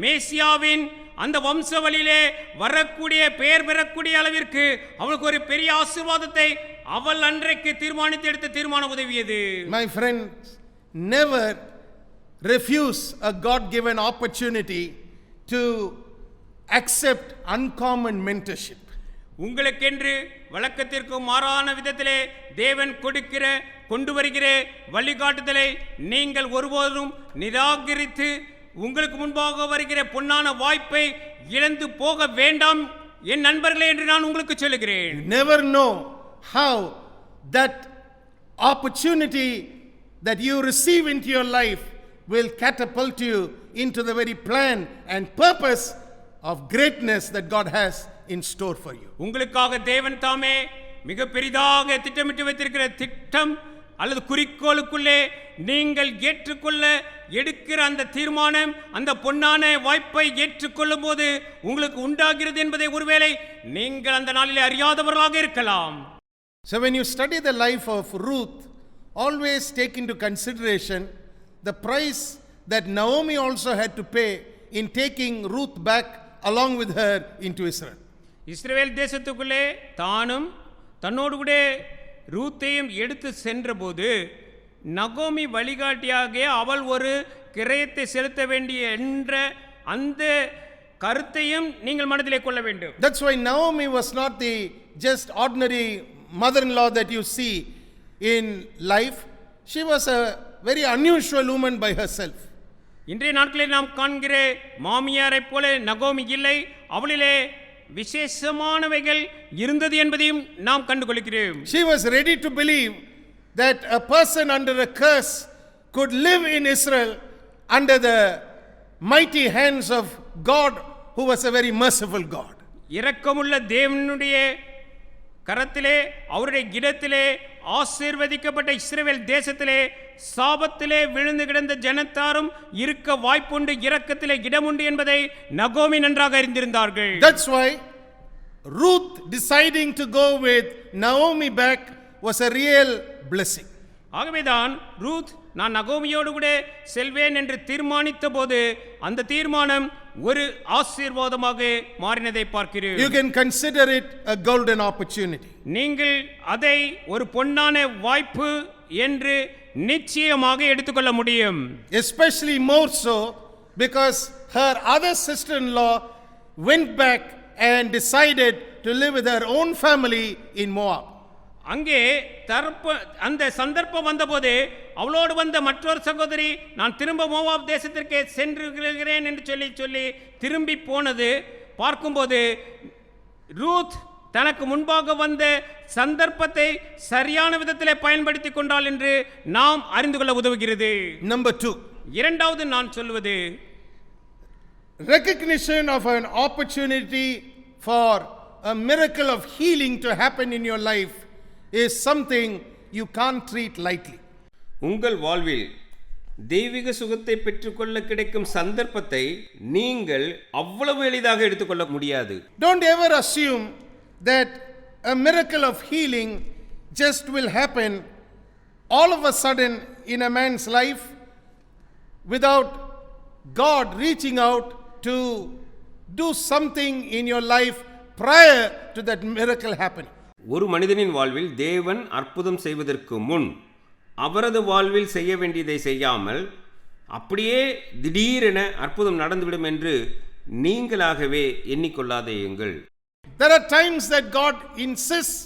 மேசியாவின் அந்த வம்சவழியிலே வரக்கூடிய பெயர் பெறக்கூடிய அளவிற்கு அவளுக்கு ஒரு பெரிய ஆசீர்வாதத்தை அவள் அன்றைக்கு தீர்மானித்து எடுத்த தீர்மானம் உதவியது. My friends, never refuse a God-given opportunity to accept uncommon mentorship. உங்களுக்கென்று வழக்கத்திற்கு மாறான விதத்திலே தேவன் கொண்டு வருகிற வழிகாட்டுதலை நீங்கள் ஒருபோதும் நிராகரித்து உங்களுக்கு முன்பாக வருகிற பொன்னான வாய்ப்பை இழந்து போக வேண்டாம் என் நண்பர்களே என்று நான் உங்களுக்கு சொல்லுகிறேன். Never know how that opportunity that you receive into your life will catapult you into the very plan and purpose of greatness that God has in store for you. உங்களுக்காக தேவன் தாமே மிக பெரிதாக திட்டமிட்டு வைத்திருக்கிற திட்டம் அல்லது குறிக்கோளுக்குள்ளே நீங்கள் ஏற்றுக்கொள்ள எடுக்கிற அந்த தீர்மானம் அந்த பொன்னான வாய்ப்பை ஏற்றுக்கொள்ளும் போது உங்களுக்கு உண்டாகிறது என்பதை ஒருவேளை நீங்கள் அந்த நாளிலே அறியாதவர்களாக இருக்கலாம். So when you study the life of Ruth, always take into consideration the price that Naomi also had to pay in taking Ruth back along with her into Israel. இஸ்ரவேல் தேசத்துக்குள்ளே தானும் தன்னோடு கூட ரூத்தையும் எடுத்து சென்றபோது நகோமி வழிகாட்டியாக அவள் ஒரு கிரயத்தை செலுத்த வேண்டிய என்ற அந்த கருத்தையும் நீங்கள் மனதிலே கொள்ள வேண்டும். That's why Naomi was not the just ordinary mother-in-law that you see in life. She was a very unusual woman by herself. இன்றைய நாட்களில் நாம் காண்கிற மாமியாரை போல நகோமி இல்லை, அவளிலே விசேஷமானவைகள் இருந்தது என்பதையும் நாம் கண்டுகொள்கிறோம். She was ready to believe that a person under a curse could live in Israel under the mighty hands of God, who was a very merciful God. இரக்கமுள்ள தேவனுடைய கரத்திலே அவருடைய இடத்திலே ஆசீர்வதிக்கப்பட்ட இஸ்ரவேல் தேசத்திலே சாபத்திலே விழுந்து கிடந்த ஜனத்தாரும் இருக்க வாய்ப்புண்டு, இரக்கத்திலே இடமுண்டு என்பதை நகோமி நன்றாக அறிந்திருந்தார்கள். That's why Ruth deciding to go with Naomi back was a real blessing. ஆகவேதான் ரூத் நான் நகோமியோடு கூட செல்வேன் என்று தீர்மானித்த போது அந்த தீர்மானம் ஒரு ஆசீர்வாதமாக மாறினதை பார்க்கிறேன். You can consider it a golden opportunity. நீங்கள் அதை ஒரு பொன்னான வாய்ப்பு என்று நிச்சயமாக எடுத்துக்கொள்ள முடியும். Especially more so because her other sister-in-law went back and decided to live with her own family in Moab. அங்கே அந்த சந்தர்ப்பம் வந்தபோது அவளோடு வந்த மற்றொரு சகோதரி நான் திரும்ப மோவாப் தேசத்திற்கு சென்றுகிறேன் என்று சொல்லி திரும்பி போனது பார்க்கும்போது ரூத் தனக்கு முன்பாக வந்த சந்தர்ப்பத்தை சரியான விதத்திலே பயன்படுத்தி கொண்டாள் என்று நாம் அறிந்து கொள்ள உதவுகிறது. Number 2. இரண்டாவது நான் சொல்வது, recognition of an opportunity for a miracle of healing to happen in your life is something you can't treat lightly. உங்கள் வாழ்வில் தெய்வீக சுகத்தை பெற்றுக்கொள்ள கிடைக்கும் சந்தர்ப்பத்தை நீங்கள் அவ்வளவு எளிதாக எடுத்துக்கொள்ள முடியாது. Don't ever assume that a miracle of healing just will happen all of a sudden in a man's life without God reaching out to do something in your life prior to that miracle happening. ஒரு மனிதனின் வாழ்வில் தேவன் அற்புதம் செய்வதற்கு முன் அவரது வாழ்வில் செய்ய வேண்டியதை செய்யாமல் அப்படியே திடீரென அற்புதம் நடந்துவிடும் என்று நீங்களாகவே எண்ணிக்கொள்ளாதேயுங்கள். There are times that God insists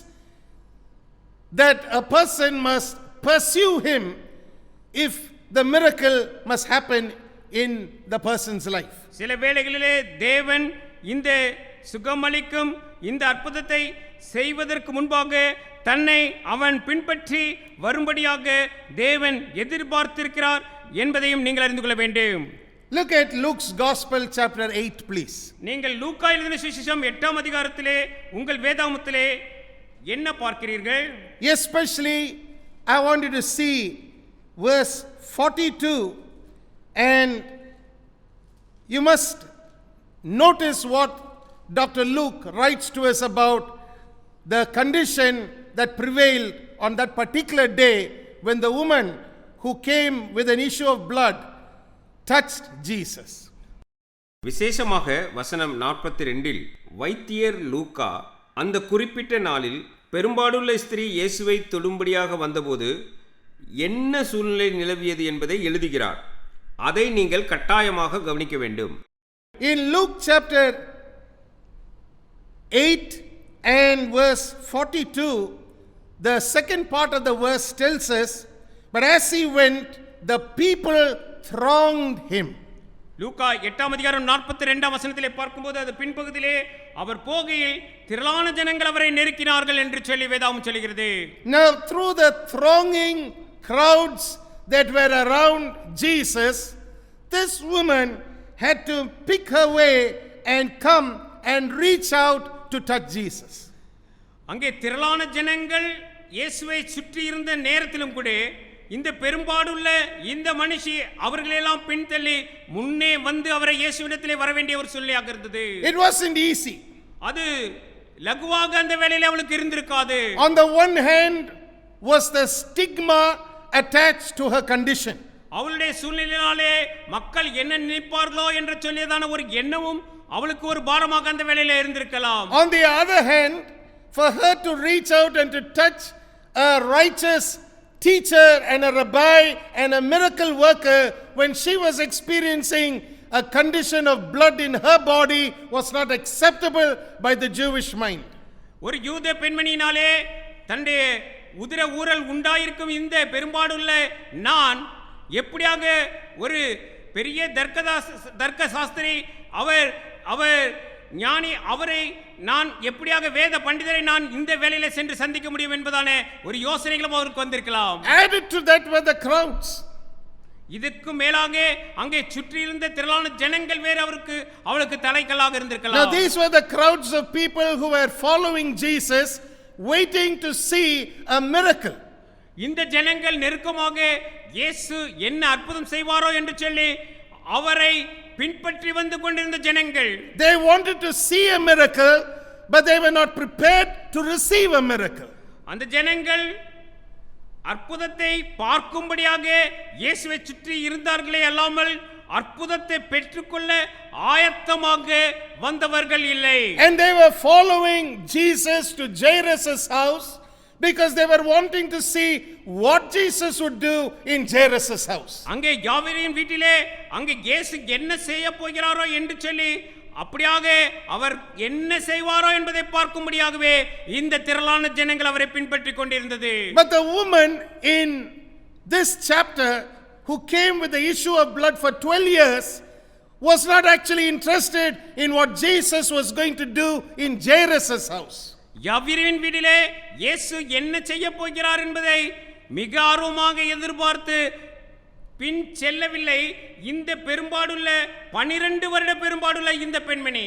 that a person must pursue him if the miracle must happen in the person's life. சில வேளைகளிலே தேவன் இந்த சுகமளிக்கும் இந்த அற்புதத்தை செய்வதற்கு முன்பாக தன்னை அவன் பின்பற்றி வரும்படியாக தேவன் எதிர்பார்த்திருக்கிறார் என்பதையும் நீங்கள் அறிந்து கொள்ள வேண்டும். Look at Luke's Gospel chapter 8 please. நீங்கள் லூக்கா எழுதின சுவிசேஷம் 8ஆம் அதிகாரத்திலே உங்கள் வேதாகமத்திலே என்ன பார்க்கிறீர்கள்? Especially I want you to see verse 42 and you must notice what Dr. Luke writes to us about the condition that prevailed on that particular day when the woman who came with an issue of blood touched Jesus. விசேஷமாக வசனம் 42இல் வைத்தியர் லூக்கா அந்த குறிப்பிட்ட நாளில் பெரும்பாடுள்ள ஸ்திரீ இயேசுவை தொடும்படியாக வந்தபோது என்ன சூழ்நிலை நிலவியது என்பதை எழுதுகிறார். அதை நீங்கள் கட்டாயமாக கவனிக்க வேண்டும். In Luke chapter 8 and verse 42, the second part of the verse tells us, but as he went, the people thronged him. லூக்கா 8ஆம் அதிகாரம் 42ஆம் வசனத்திலே பார்க்கும்போது அது பின்பகுதியிலே அவர் போகையில் திரளான ஜனங்கள் அவரை நெருக்கினார்கள் என்று சொல்லி வேதாகமம் சொல்கிறது. Now through the thronging crowds that were around Jesus, this woman had to pick her way and come and reach out to touch Jesus. அங்கே திரளான ஜனங்கள் இயேசுவை சுற்றி இருந்த நேரத்திலும் கூட இந்த பெரும்பாடுள்ள இந்த மனுஷி அவர்களெல்லாம் பின்தள்ளி முன்னே வந்து அவரை இயேசுவிடத்திலே வர வேண்டிய ஒரு சூழ்நிலையாக இருந்தது. It wasn't easy. அது லகுவாக அந்த வேளையிலே அவளுக்கு இருந்திருக்காது. On the one hand was the stigma attached to her condition. அவளுடைய சூழ்நிலையினாலே மக்கள் என்ன நினைப்பார்களோ என்று சொல்லியதான ஒரு எண்ணமும் அவளுக்கு ஒரு பாரமாக அந்த வேளையிலே இருந்திருக்கலாம். On the other hand, for her to reach out and to touch a righteous teacher and a rabbi and a miracle worker when she was experiencing a condition of blood in her body was not acceptable by the Jewish mind. ஒரு யூத பெண்மணியினாலே தன்னுடைய உதிர ஊரல் உண்டாயிருக்கும் இந்த பெரும்பாடுள்ள நான் எப்படியாக ஒரு பெரிய தர்க்க சாஸ்திரி அவர் ஞானி அவரை நான் எப்படியாக வேத பண்டிதரை நான் இந்த வேளையிலே சென்று சந்திக்க முடியும் என்பதான ஒரு யோசனைகளும் அவருக்கு வந்திருக்கலாம். Added to that were the crowds. இதுக்கு மேலாக அங்கே சுற்றி இருந்த திரளான ஜனங்கள் வேறு அவளுக்கு தலைக்கல்லாக இருந்திருக்கலாம். Now these were the crowds of people who were following Jesus, waiting to see a miracle. இந்த ஜனங்கள் நெருக்கமாக இயேசு என்ன அற்புதம் செய்வாரோ என்று சொல்லி அவரை பின்பற்றி வந்து கொண்டிருந்த ஜனங்கள். They wanted to see a miracle, but they were not prepared to receive a miracle. அந்த ஜனங்கள் அற்புதத்தை பார்க்கும்படியாக இயேசுவை சுற்றி இருந்தார்களே அல்லாமல் அற்புதத்தை பெற்றுக்கொள்ள ஆயத்தமாக வந்தவர்கள் இல்லை. And they were following Jesus to Jairus' house because they were wanting to see what Jesus would do in Jairus' house. அங்கே யாவீரின் வீட்டிலே அங்கே இயேசு என்ன செய்ய போகிறாரோ என்று சொல்லி அப்படியாக அவர் என்ன செய்வாரோ என்பதை பார்க்கும்படியாகவே இந்த திரளான ஜனங்கள் அவரை பின்பற்றி கொண்டிருந்தது. But the woman in this chapter who came with the issue of blood for 12 years was not actually interested in what Jesus was going to do in Jairus' house. யாவீரின் வீட்டிலே இயேசு என்ன செய்ய போகிறார் என்பதை மிக ஆர்வமாக எதிர்பார்த்து பின் செல்லவில்லை இந்த பெரும்பாடுள்ள 12 வருட பெரும்பாடுள்ள இந்த பெண்மணி.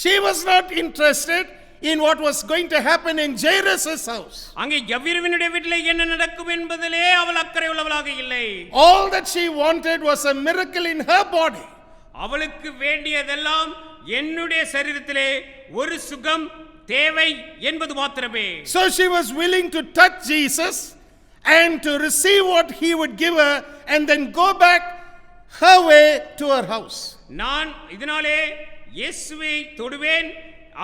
She was not interested in what was going to happen in Jairus' house. அங்கே யவீருவினுடைய வீட்டிலே என்ன நடக்கும் என்பதிலே அவள் அக்கறை உள்ளவளாக இல்லை. All that she wanted was a miracle in her body. அவளுக்கு வேண்டியதெல்லாம் என்னுடைய சரீரத்திலே ஒரு சுகம் தேவை என்பது மாத்திரமே. So she was willing to touch Jesus and to receive what he would give her and then go back her way to her house. நான் இதனாலே இயேசுவை தொடுவேன்,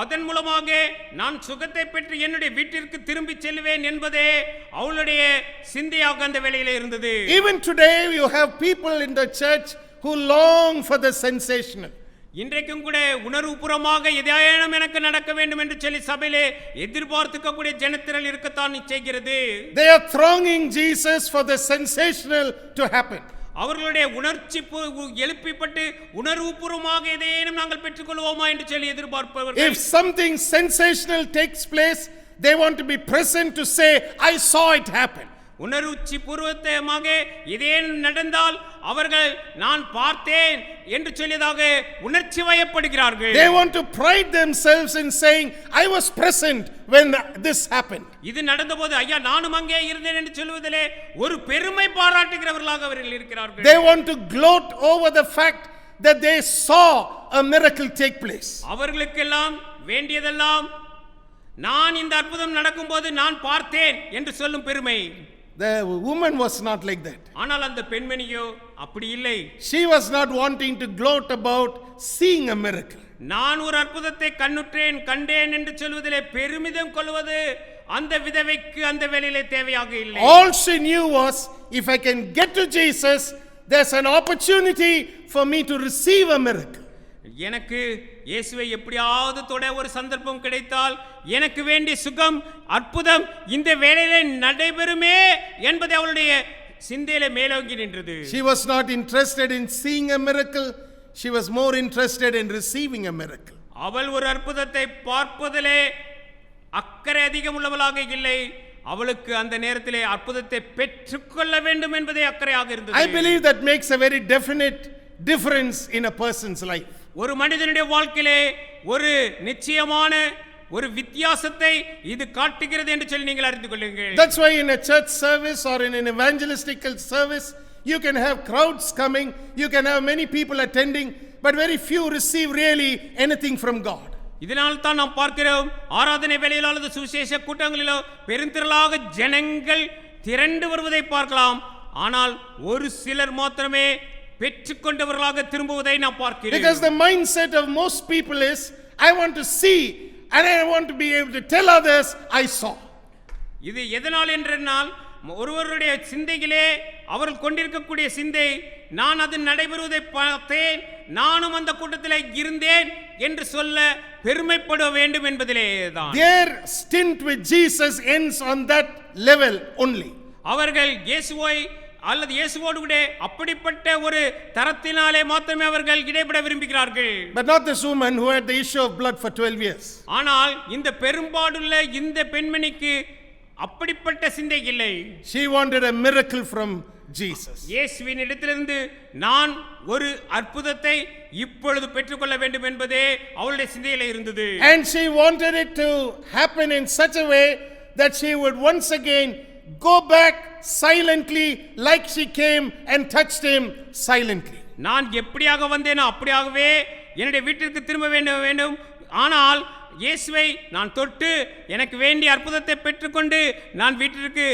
அதன் மூலமாக நான் சுகத்தை பெற்று என்னுடைய வீட்டிற்கு திரும்பி செல்வேன் என்பதே அவளுடைய சிந்தையாக அந்த வேளையிலே இருந்தது. Even today you have people in the church who long for the sensational. இன்றைக்கும் கூட உணர்வுபூர்வமாக எதையானும் எனக்கு நடக்க வேண்டும் என்று சொல்லி சபையிலே எதிர்பார்த்துக்கக்கூடிய ஜனத்திரள் இருக்கத்தான் செய்கிறது. They are thronging Jesus for the sensational to happen. அவர்களுடைய உணர்ச்சி எழுப்பிப்பட்டு உணர்வுபூர்வமாக எதையேனும் நாங்கள் பெற்றுக்கொள்வோமா என்று சொல்லி எதிர்பார்ப்பவர்கள். If something sensational takes place, they want to be present to say, I saw it happen. உணர்ச்சி பூர்வமாக இதேனும் நடந்தால் அவர்கள் நான் பார்த்தேன் என்று சொல்லியதாக உணர்ச்சி வயப்படுகிறார்கள். They want to pride themselves in saying, I was present when this happened. இது நடந்தபோது ஐயா நானும் அங்கே இருந்தேன் என்று சொல்வதிலே ஒரு பெருமை பாராட்டுகிறவர்களாக அவர்கள் இருக்கிறார்கள். They want to gloat over the fact that they saw a miracle take place. அவர்களுக்கெல்லாம் வேண்டியதெல்லாம் நான் இந்த அற்புதம் நடக்கும்போது நான் பார்த்தேன் என்று சொல்லும் பெருமை. The woman was not like that. ஆனால் அந்த பெண்மணியோ அப்படி இல்லை. She was not wanting to gloat about seeing a miracle. நான் ஒரு அற்புதத்தை கண்ணுற்றேன் கண்டேன் என்று சொல்வதிலே பெருமிதம் கொள்வது அந்த விதவைக்கு அந்த வேளையிலே தேவையாக இல்லை. All she knew was, if I can get to Jesus, there's an opportunity for me to receive a miracle. எனக்கு இயேசுவை எப்படியாவது தொட ஒரு சந்தர்ப்பம் கிடைத்தால் எனக்கு வேண்டிய சுகம் அற்புதம் இந்த வேளையிலே நடைபெறுமே என்பது அவளுடைய சிந்தையிலே மேலோங்கி நின்றது. She was not interested in seeing a miracle. She was more interested in receiving a miracle. அவள் ஒரு அற்புதத்தை பார்ப்பதிலே அக்கறை அதிகம் உள்ளவளாக இல்லை, அவளுக்கு அந்த நேரத்திலே அற்புதத்தை பெற்றுக்கொள்ள வேண்டும் என்பதே அக்கறையாக இருந்தது. I believe that makes a very definite difference in a person's life. ஒரு மனிதனுடைய வாழ்க்கையிலே ஒரு நிச்சயமான ஒரு வித்தியாசத்தை இது காட்டுகிறது என்று சொல்லி நீங்கள் அறிந்து கொள்ளுங்கள். That's why in a church service or in an evangelistical service you can have crowds coming, you can have many people attending, but very few receive really anything from God. இதனால் தான் நாம் பார்க்கிறோம் ஆராதனை வேளையிலோ அல்லது சுவிசேஷ கூட்டங்களிலோ பெருந்திரளாக ஜனங்கள் திரண்டு வருவதை பார்க்கலாம், ஆனால் ஒரு சிலர் மாத்திரமே பெற்றுக்கொண்டவர்களாக திரும்புவதை நாம் பார்க்கிறோம். Because the mindset of most people is, I want to see and I want to be able to tell others I saw. இது எதனால் என்றால் ஒருவருடைய சிந்தையிலே அவர்கள் கொண்டிருக்கக்கூடிய சிந்தை நான் அது நடைபெறுவதை பார்த்தேன், நானும் அந்த கூட்டத்தில் இருந்தேன் என்று சொல்ல பெருமைப்பட வேண்டும் என்பதிலே தான். Their stint with Jesus ends on that level only. அவர்கள் இயேசுவை அல்லது இயேசுவோடு கூட அப்படிப்பட்ட ஒரு தரத்தினாலே மாத்திரமே அவர்கள் இடைப்பட விரும்புகிறார்கள். But not this woman who had the issue of blood for 12 years. ஆனால் இந்த பெரும்பாடுள்ள இந்த பெண்மணிக்கு அப்படிப்பட்ட சிந்தை இல்லை. She wanted a miracle from Jesus. இயேசுவின் இடத்திலிருந்து நான் ஒரு அற்புதத்தை இப்பொழுது பெற்றுக்கொள்ள வேண்டும் என்பதே அவளுடைய சிந்தையிலே இருந்தது. And she wanted it to happen in such a way that she would once again go back silently like she came and touched him silently. நான் எப்படியாக வந்தேனோ அப்படியாகவே என்னுடைய வீட்டிற்கு திரும்ப வேண்டும், ஆனால் இயேசுவை நான் தொட்டு எனக்கு வேண்டிய அற்புதத்தை பெற்றுக்கொண்டு நான் வீட்டிற்கு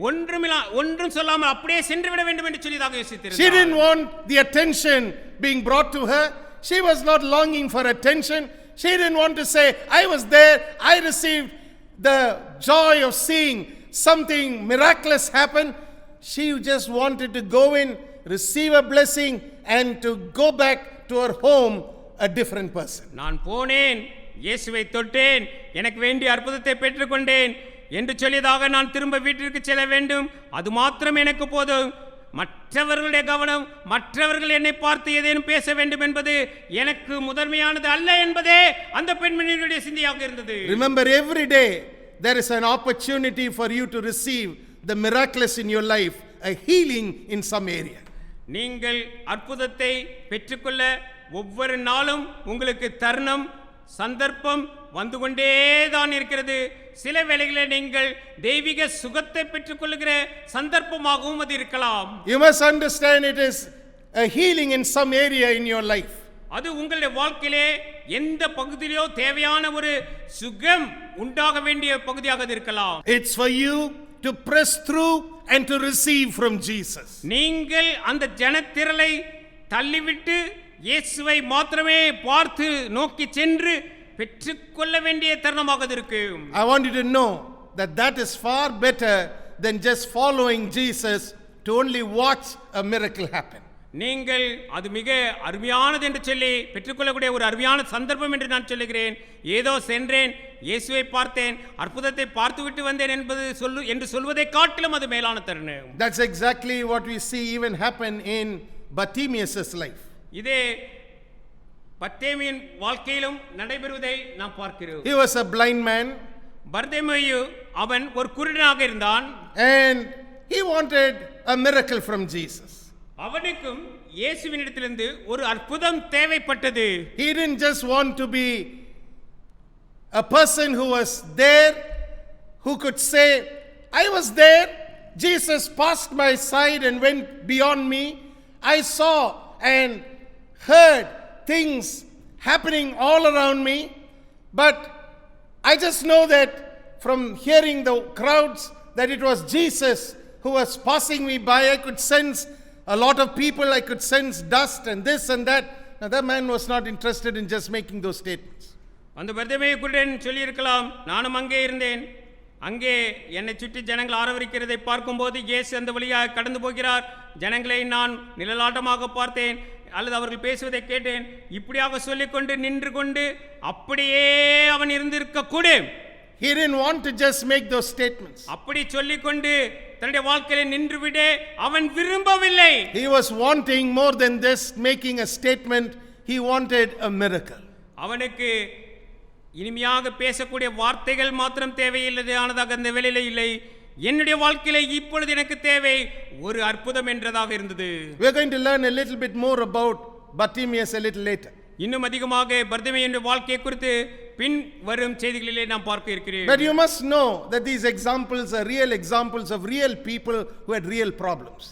ஒன்றும் சொல்லாமல் அப்படியே சென்று விட வேண்டும் என்று சொல்லிதாக யோசித்திருந்தார். She didn't want the attention being brought to her. She was not longing for attention. She didn't want to say, I was there, I received the joy of seeing something miraculous happen. She just wanted to go in, receive a blessing and to go back to her home a different person. நான் போனேன், இயேசுவை தொட்டேன், எனக்கு வேண்டிய அற்புதத்தை பெற்றுக்கொண்டேன் என்று சொல்லியதாக நான் திரும்ப வீட்டிற்கு செல்ல வேண்டும், அது மாத்திரம் எனக்கு போதும். மற்றவர்களுடைய கவனம், மற்றவர்கள் என்னை பார்த்து ஏதேனும் பேச வேண்டும் என்பது எனக்கு முதன்மையானது அல்ல என்பதே அந்த பெண்மணியுடைய சிந்தையாக இருந்தது. Remember, every day there is an opportunity for you to receive the miraculous in your life, a healing in some area. நீங்கள் அற்புதத்தை பெற்றுக்கொள்ள ஒவ்வொரு நாளும் உங்களுக்கு தருணம் சந்தர்ப்பம் வந்து கொண்டே தான் இருக்கிறது. சில வேளைகளில் நீங்கள் தெய்வீக சுகத்தை பெற்றுக்கொள்ளுகிற சந்தர்ப்பமாகவும் அது இருக்கலாம். You must understand it is a healing in some area in your life. அது உங்களுடைய வாழ்க்கையிலே எந்த பகுதியிலோ தேவையான ஒரு சுகம் உண்டாக வேண்டிய பகுதியாக அது இருக்கலாம். It's for you to press through and to receive from Jesus. நீங்கள் அந்த ஜனத்திரளை தள்ளிவிட்டு இயேசுவை மாத்திரமே பார்த்து நோக்கி சென்று பெற்றுக்கொள்ள வேண்டிய தருணமாக அது இருக்கு. I want you to know that that is far better than just following Jesus to only watch a miracle happen. நீங்கள் அது மிக அருமையானது என்று சொல்லி பெற்றுக்கொள்ளக்கூடிய ஒரு அருமையான சந்தர்ப்பம் என்று நான் சொல்லுகிறேன். ஏதோ சென்றேன், இயேசுவை பார்த்தேன், அற்புதத்தை பார்த்துவிட்டு வந்தேன் என்று சொல்வதை காட்டிலும் அது மேலான தருணம். That's exactly what we see even happen in Bartimaeus' life. இதே பர்தேமியின் வாழ்க்கையிலும் நடைபெறுவதை நாம் பார்க்கிறோம். He was a blind man. பர்தேமியு அவன் ஒரு குருடனாக இருந்தான். And he wanted a miracle from Jesus. அவனுக்கும் இயேசுவினிடத்திலிருந்து ஒரு அற்புதம் தேவைப்பட்டது. He didn't just want to be a person who was there, who could say, I was there, Jesus passed my side and went beyond me. I saw and heard things happening all around me, but I just know that from hearing the crowds that it was Jesus who was passing me by. I could sense a lot of people, I could sense dust and this and that. Now that man was not interested in just making those statements. அந்த பர்தேமியு குருடன் சொல்லி இருக்கலாம், நானும் அங்கே இருந்தேன், அங்கே என்னை சுற்றி ஜனங்கள் ஆரவரிக்கிறதை பார்க்கும்போது இயேசு அந்த வழியாக கடந்து போகிறார், ஜனங்களை நான் நிழலாட்டமாக பார்த்தேன் அல்லது அவர்கள் பேசுவதை கேட்டேன், இப்படியாக சொல்லிக்கொண்டு நின்று கொண்டு அப்படியே அவன் இருந்திருக்க கூடும். He didn't want to just make those statements. அப்படி சொல்லிக்கொண்டு தன்னுடைய வாழ்க்கையில நின்றுவிட அவன் விரும்பவில்லை. He was wanting more than this, making a statement. He wanted a miracle. அவனுக்கு இனிமையாக பேசக்கூடிய வார்த்தைகள் மாத்திரம் தேவையில்லை, ஆனதாக அந்த வேளையில இல்லை. என்னுடைய வாழ்க்கையில இப்பொழுது எனக்கு தேவை ஒரு அற்புதம் என்றதாக இருந்தது. We are going to learn a little bit more about Bartimaeus a little later. இன்னும் அதிகமாக பர்தேமியுடைய வாழ்க்கையை குறித்து பின் வரும் செய்திகளிலே நாம் பார்க்க இருக்கிறோம். But you must know that these examples are real examples of real people who had real problems.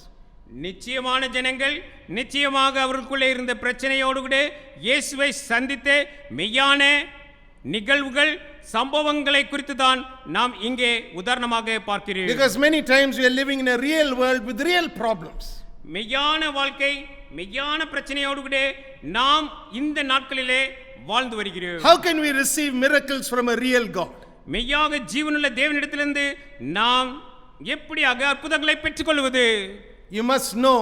நிச்சயமான ஜனங்கள் நிச்சயமாக அவர்களுக்குள்ளே இருந்த பிரச்சனையோடு கூட இயேசுவை சந்தித்த மெய்யான நிகழ்வுகள் சம்பவங்களை குறித்து தான் நாம் இங்கே உதாரணமாக பார்க்கிறோம். Because many times we are living in a real world with real problems. மெய்யான வாழ்க்கை மெய்யான பிரச்சனையோடு கூட நாம் இந்த நாட்களிலே வாழ்ந்து வருகிறோம். How can we receive miracles from a real God? மெய்யாக ஜீவனுள்ள தேவனிடத்திலிருந்து நாம் எப்படியாக அற்புதங்களை பெற்றுக்கொள்வது? You must know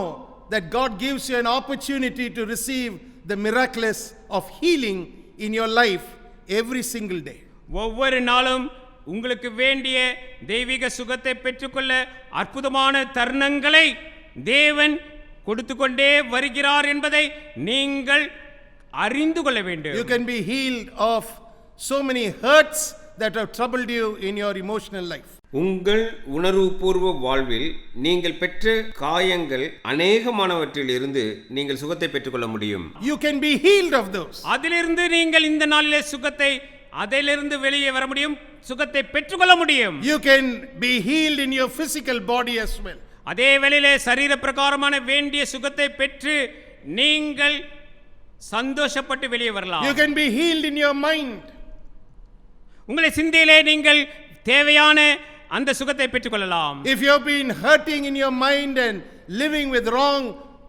that God gives you an opportunity to receive the miraculous of healing in your life every single day. ஒவ்வொரு நாளும் உங்களுக்கு வேண்டிய தெய்வீக சுகத்தை பெற்றுக்கொள்ள அற்புதமான தருணங்களை தேவன் கொடுத்து கொண்டே வருகிறார் என்பதை நீங்கள் அறிந்து கொள்ள வேண்டும். You can be healed of so many hurts that have troubled you in your emotional life. உங்கள் உணர்வுபூர்வ வாழ்வில் நீங்கள் பெற்ற காயங்கள் அநேகமானவற்றில் இருந்து நீங்கள் சுகத்தை பெற்றுக்கொள்ள முடியும். You can be healed of those. அதிலிருந்து நீங்கள் இந்த நாளிலே சுகத்தை அதிலிருந்து வெளியே வர முடியும், சுகத்தை பெற்றுக்கொள்ள முடியும். You can be healed in your physical body as well. அதே வேளையிலே சரீர பிரகாரமான வேண்டிய சுகத்தை பெற்று நீங்கள் சந்தோஷப்பட்டு வெளியே வரலாம். You can be healed in your mind. உங்களுடைய சிந்தையிலே நீங்கள் தேவையான அந்த சுகத்தை பெற்றுக்கொள்ளலாம். If you have been hurting in your mind and living with wrong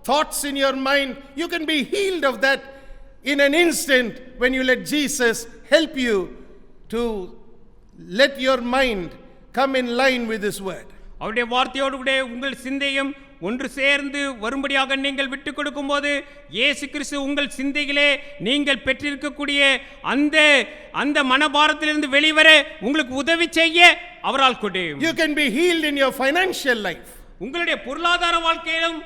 thoughts in your mind, you can be healed of that in an instant when you let Jesus help you to let your mind come in line with His word. அவருடைய வார்த்தையோடு கூட உங்கள் சிந்தையும் ஒன்று சேர்ந்து வரும்படியாக நீங்கள் விட்டுக் கொடுக்கும் போது இயேசு கிறிஸ்து உங்கள் சிந்தையிலே நீங்கள் பெற்றிருக்கக்கூடிய அந்த மனபாரத்திலிருந்து வெளிவர உங்களுக்கு உதவி செய்ய அவரால் கூடும். You can be healed in your financial life. உங்களுடைய பொருளாதார வாழ்க்கையிலும்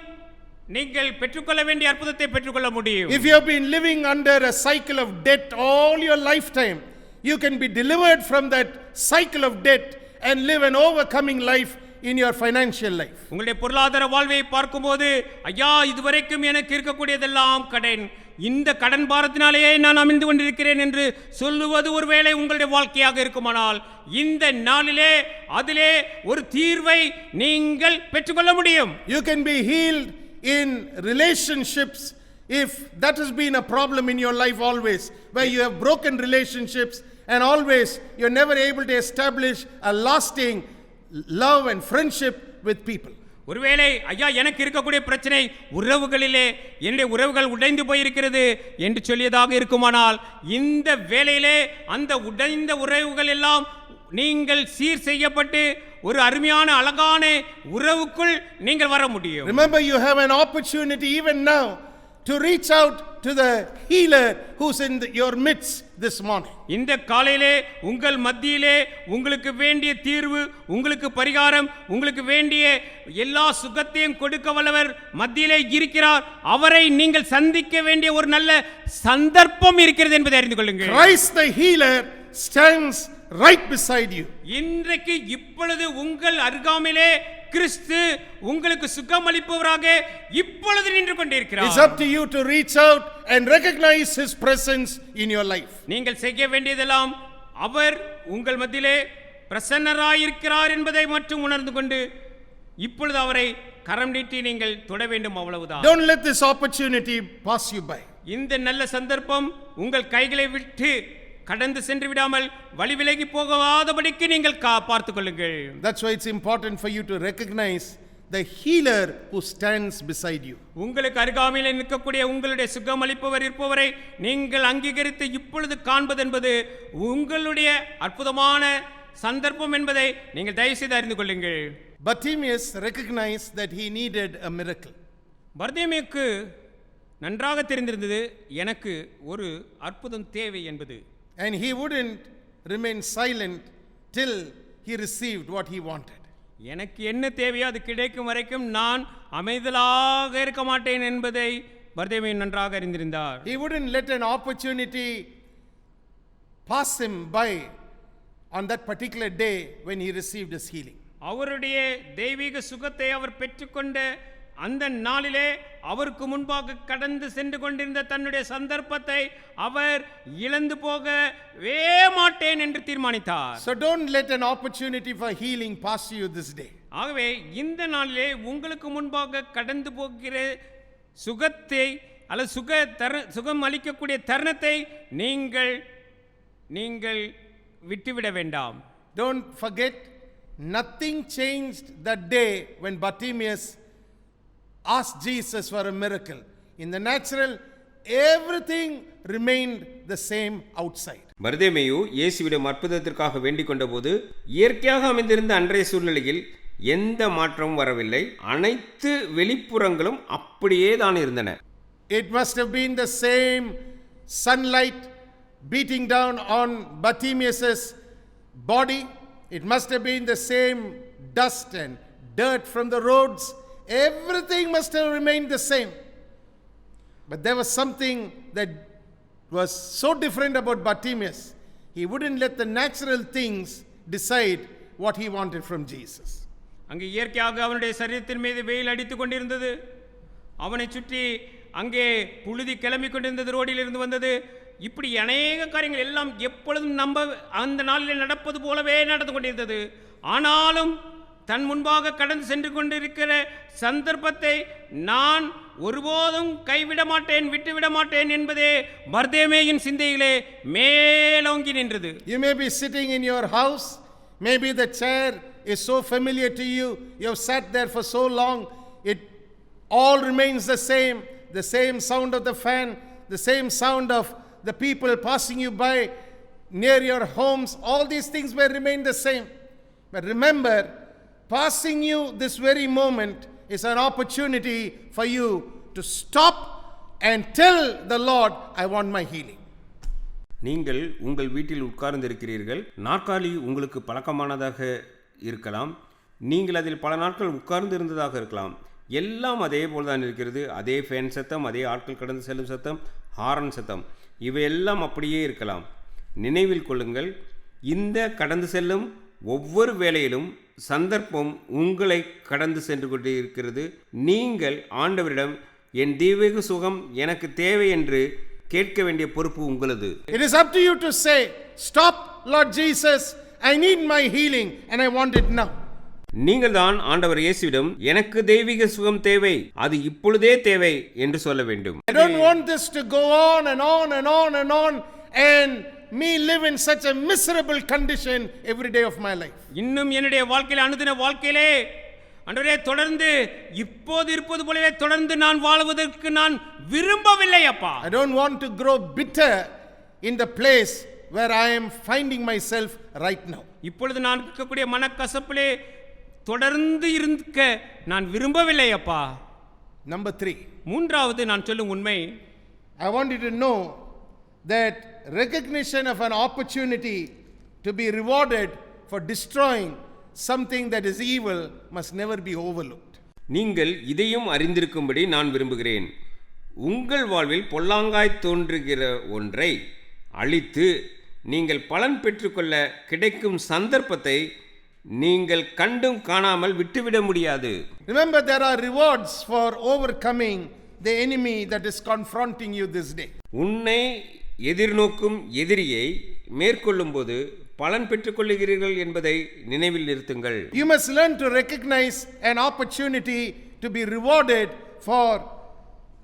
நீங்கள் பெற்றுக்கொள்ள வேண்டிய அற்புதத்தை பெற்றுக்கொள்ள முடியும். If you have been living under a cycle of debt all your lifetime, you can be delivered from that cycle of debt and live an overcoming life in your financial life. உங்களுடைய பொருளாதார வாழ்வை பார்க்கும்போது ஐயா இதுவரைக்கும் எனக்கு இருக்கக்கூடியதெல்லாம் கடன், இந்த கடன் பாரத்தினாலேயே நான் அமிழ்ந்து கொண்டிருக்கிறேன் என்று சொல்லுவது ஒருவேளை உங்களுடைய வாழ்க்கையாக இருக்குமானால் இந்த நாளிலே அதிலே ஒரு தீர்வை நீங்கள் பெற்றுக்கொள்ள முடியும். You can be healed in relationships if that has been a problem in your life always, where you have broken relationships and always you're never able to establish a lasting love and friendship with people. ஒருவேளை ஐயா எனக்கு இருக்கக்கூடிய பிரச்சனை உறவுகளிலே என்னுடைய உறவுகள் உடைந்து போயிருக்கிறது என்று சொல்லியதாக இருக்குமானால் இந்த வேளையிலே அந்த உடைந்த உறவுகள் எல்லாம் நீங்கள் சீர் செய்யப்பட்டு ஒரு அருமையான அழகான உறவுக்குள் நீங்கள் வர முடியும். Remember, you have an opportunity even now to reach out to the healer who's in your midst this morning. இந்த காலையிலே உங்கள் மத்தியிலே உங்களுக்கு வேண்டிய தீர்வு, உங்களுக்கு பரிகாரம், உங்களுக்கு வேண்டிய எல்லா சுகத்தையும் கொடுக்க வல்லவர் மத்தியிலே இருக்கிறார். அவரை நீங்கள் சந்திக்க வேண்டிய ஒரு நல்ல சந்தர்ப்பம் இருக்கிறது என்பதை அறிந்து கொள்ளுங்கள். Christ the healer stands right beside you. இன்றைக்கு இப்பொழுது உங்கள் அருகாமையிலே கிறிஸ்து உங்களுக்கு சுகம் அளிப்பவராக இப்பொழுது நின்று கொண்டிருக்கிறார். It's up to you to reach out and recognize his presence in your life. நீங்கள் செய்ய வேண்டியதெல்லாம் அவர் உங்கள் மத்தியிலே பிரசன்னராயிருக்கிறார் என்பதை மட்டும் உணர்ந்து கொண்டு இப்பொழுது அவரை கரம் நீட்டி நீங்கள் தொட வேண்டும், அவ்வளவுதான். Don't let this opportunity pass you by. இந்த நல்ல சந்தர்ப்பம் உங்கள் கைகளை விட்டு கடந்து சென்று விடாமல் வழி விலகி போகாதபடிக்கு நீங்கள் பார்த்துக் கொள்ளுங்கள். That's why it's important for you to recognize the healer who stands beside you. உங்களுக்கு அருகாமையில் நிற்கக்கூடிய உங்களுடைய சுகம் அளிப்பவர் இருப்பவரை நீங்கள் அங்கீகரித்து இப்பொழுது காண்பது என்பது உங்களுடைய அற்புதமான சந்தர்ப்பம் என்பதை நீங்கள் தயவு செய்து அறிந்து கொள்ளுங்கள். Bartimaeus recognized that he needed a miracle. பர்தேமியுக்கு நன்றாக தெரிந்திருந்தது எனக்கு ஒரு அற்புதம் தேவை என்பது. And he wouldn't remain silent till he received what he wanted. எனக்கு என்ன தேவையோ அது கிடைக்கும் வரைக்கும் நான் அமைதலாக இருக்க மாட்டேன் என்பதை பர்தேமியு நன்றாக அறிந்திருந்தார். He wouldn't let an opportunity pass him by on that particular day when he received his healing. அவருடைய தெய்வீக சுகத்தை அவர் பெற்றுக்கொண்ட அந்த நாளிலே அவருக்கு முன்பாக கடந்து சென்று கொண்டிருந்த தன்னுடைய சந்தர்ப்பத்தை அவர் இழந்து போகவே மாட்டேன் என்று தீர்மானித்தார். So don't let an opportunity for healing pass you this day. ஆகவே இந்த நாளிலே உங்களுக்கு முன்பாக கடந்து போகிற சுகத்தை அல்லது சுகம் அளிக்கக்கூடிய தருணத்தை நீங்கள் விட்டுவிட வேண்டாம். Don't forget, nothing changed that day when Bartimaeus asked Jesus for a miracle. In the natural, everything remained the same outside. பர்தேமியு இயேசுவிடம் அற்புதத்திற்காக வேண்டிக் கொண்டபோது இயற்கையாக அமைந்திருந்த அன்றைய சூழ்நிலையில் எந்த மாற்றமும் வரவில்லை. அனைத்து வெளிப்புறங்களும் அப்படியே தான் இருந்தன. It must have been the same sunlight beating down on Bartimaeus' body. It must have been the same dust and dirt from the roads. Everything must have remained the same. But there was something that was so different about Bartimaeus. He wouldn't let the natural things decide what he wanted from Jesus. அங்கே இயற்கையாக அவனுடைய சரீரத்தின் மீது வெயில் அடித்துக் கொண்டிருந்தது. அவனை சுற்றி அங்கே புழுதி கிளம்பிக் கொண்டிருந்தது, ரோடில் இருந்து வந்தது. இப்படி அநேக காரியங்கள் எல்லாம் எப்பொழுதும் அந்த நாளில் நடப்பது போலவே நடந்து கொண்டிருந்தது. ஆனாலும் தன் முன்பாக கடந்து சென்று கொண்டிருக்கிற சந்தர்ப்பத்தை நான் ஒருபோதும் கைவிட மாட்டேன், விட்டுவிட மாட்டேன் என்பதே பர்தேமியுவின் சிந்தையிலே மேலோங்கி நின்றது. You may be sitting in your house. Maybe the chair is so familiar to you. You have sat there for so long. It all remains the same sound of the fan, the same sound of the people passing you by near your homes. All these things will remain the same. But remember, passing you this very moment is an opportunity for you to stop and tell the Lord, I want my healing. நீங்கள் உங்கள் வீட்டில் உட்கார்ந்திருக்கிறீர்கள். நாற்காலி உங்களுக்கு பழக்கமானதாக இருக்கலாம். நீங்கள் அதில் பல நாட்கள் உட்கார்ந்து இருந்ததாக இருக்கலாம். எல்லாம் அதே போல்தான் இருக்கிறது. அதே ஃபேன் சத்தம், அதே ஆட்கள் கடந்து செல்லும் சத்தம், ஹாரன் சத்தம், இவையெல்லாம் அப்படியே இருக்கலாம். நினைவில் கொள்ளுங்கள், இந்த கடந்து செல்லும் ஒவ்வொரு வேளையிலும் சந்தர்ப்பம் உங்களை கடந்து சென்று கொண்டே இருக்கிறது. நீங்கள் ஆண்டவரிடம் என் தெய்வீக சுகம் எனக்கு தேவை என்று கேட்க வேண்டிய பொறுப்பு உங்களது. It is up to you to say, stop, Lord Jesus, I need my healing and I want it now. நீங்கள் தான் ஆண்டவர் இயேசுவிடம் எனக்கு தெய்வீக சுகம் தேவை, அது இப்பொழுதே தேவை என்று சொல்ல வேண்டும். I don't want this to go on and on and on and on and me live in such a miserable condition every day of my life. இன்னும் என்னுடைய வாழ்க்கையில அனுதின வாழ்க்கையிலே ஆண்டவரே தொடர்ந்து இப்போது இருப்பது போலவே தொடர்ந்து நான் வாழ்வதற்கு நான் விரும்பவில்லை அப்பா. I don't want to grow bitter in the place where I am finding myself right now. இப்பொழுது நான் இருக்கக்கூடிய மனக்கசப்பிலே தொடர்ந்து இருக்க நான் விரும்பவில்லை அப்பா. Number 3. மூன்றாவது நான் சொல்லும் உண்மை, I want you to know that recognition of an opportunity to be rewarded for destroying something that is evil must never be overlooked. நீங்கள் இதையும் அறிந்திருக்கும்படி நான் விரும்புகிறேன். உங்கள் வாழ்வில் பொல்லாங்காய் தோன்றுகிற ஒன்றை அழித்து நீங்கள் பலன் பெற்றுக்கொள்ள கிடைக்கும் சந்தர்ப்பத்தை நீங்கள் கண்டும் காணாமல் விட்டுவிட முடியாது. Remember, there are rewards for overcoming the enemy that is confronting you this day. உன்னை எதிர்நோக்கும் எதிரியை மேற்கொள்ளும் போது பலன் பெற்றுக்கொள்ளுகிறீர்கள் என்பதை நினைவில் நிறுத்துங்கள். You must learn to recognize an opportunity to be rewarded for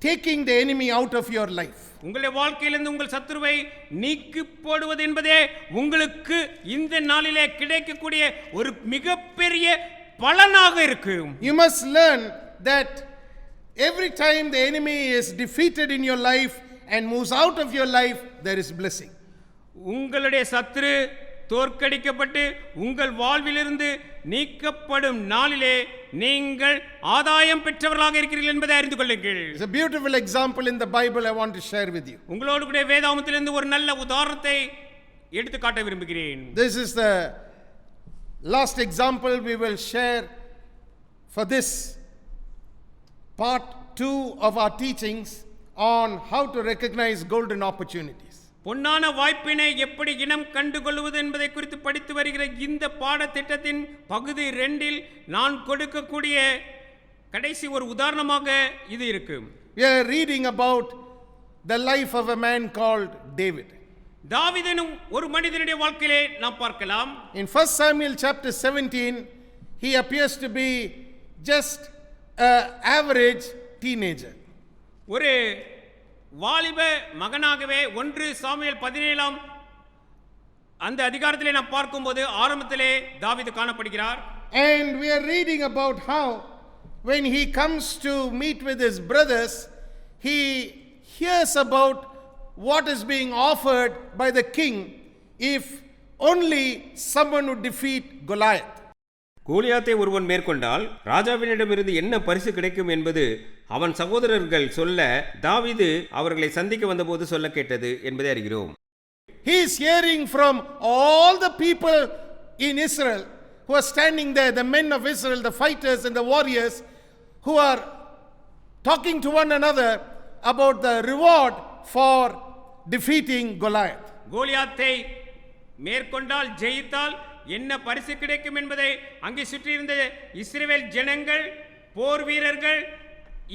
taking the enemy out of your life. உங்களுடைய வாழ்க்கையிலிருந்து உங்கள் சத்துருவை நீக்கி போடுவது என்பதே உங்களுக்கு இந்த நாளிலே கிடைக்கக்கூடிய ஒரு மிகப்பெரிய பலனாக இருக்கும். You must learn that every time the enemy is defeated in your life and moves out of your life, there is blessing. உங்களுடைய சத்துரு தோற்கடிக்கப்பட்டு உங்கள் வாழ்விலிருந்து நீக்கப்படும் நாளிலே நீங்கள் ஆதாயம் பெற்றவர்களாக இருக்கிறீர்கள் என்பதை அறிந்து கொள்ளுங்கள். It's a beautiful example in the Bible I want to share with you. உங்களோடு கூட வேதாகமத்திலிருந்து ஒரு நல்ல உதாரணத்தை எடுத்து காட்ட விரும்புகிறேன். This is the last example we will share for this part 2 of our teachings on how to recognize golden opportunities. பொன்னான வாய்ப்பினை எப்படி இனம் கண்டுகொள்வது என்பதை குறித்து படித்து வருகிற இந்த பாடத்திட்டத்தின் பகுதி 2இல் நான் கொடுக்கக்கூடிய கடைசி ஒரு உதாரணமாக இது இருக்கு. We are reading about the life of a man called David. தாவீது எனும் ஒரு மனிதனுடைய வாழ்க்கையிலே நாம் பார்க்கலாம். In 1 Samuel chapter 17, he appears to be just an average teenager. ஒரு வாலிப மகனாகவே 1 சாமுவேல் 17 அந்த அதிகாரத்திலே நாம் பார்க்கும்போது ஆரம்பத்திலே தாவீது காணப்படுகிறார். And we are reading about how when he comes to meet with his brothers, he hears about what is being offered by the king if only someone would defeat Goliath. கோலியாத்தை ஒருவன் மேற்கொண்டால் ராஜாவினிடமிருந்து என்ன பரிசு கிடைக்கும் என்பது அவன் சகோதரர்கள் சொல்ல தாவீது அவர்களை சந்திக்க வந்தபோது சொல்ல கேட்டது என்பதை அறிகிறோம். He is hearing from all the people in Israel who are standing there, the men of Israel, the fighters and the warriors who are talking to one another about the reward for defeating Goliath. கோலியாத்தை மேற்கொண்டால் ஜெயித்தால் என்ன பரிசு கிடைக்கும் என்பதை அங்கே சுற்றியிருந்த இஸ்ரவேல் ஜனங்கள், போர் வீரர்கள்,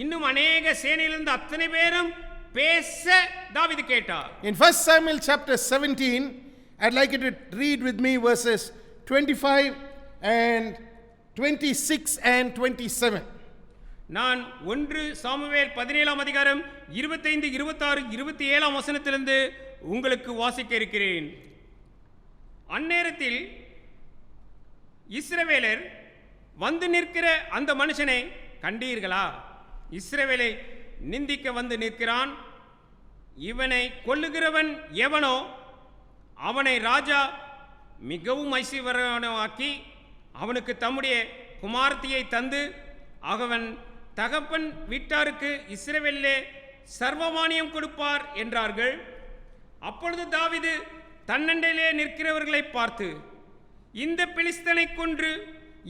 இன்னும் அநேக சேனையிலிருந்து அத்தனை பேரும் பேச தாவீது கேட்டார். In 1 Samuel chapter 17, I'd like you to read with me verses 25 and 26 and 27. நான் 1 சாமுவேல் 17 அதிகாரம் 25, 26, 27 வசனத்திலிருந்து உங்களுக்கு வாசிக்க இருக்கிறேன். அந்நேரத்தில் இஸ்ரவேலர் வந்து நிற்கிற அந்த மனுஷனை கண்டீர்களா? இஸ்ரவேலை நிந்திக்க வந்து நிற்கிறான். இவனை கொல்லுகிறவன் எவனோ அவனை ராஜா மிகவும் ஐஸ்வர்யவானாக்கி அவனுக்கு தம்முடைய குமாரத்தியை தந்து அவன் தகப்பன் வீட்டாருக்கு இஸ்ரவேலிலே சர்வமானியம் கொடுப்பார் என்றார்கள். அப்பொழுது தாவீது தன்னண்டையிலே நிற்கிறவர்களை பார்த்து, இந்த பெலிஸ்தனை கொன்று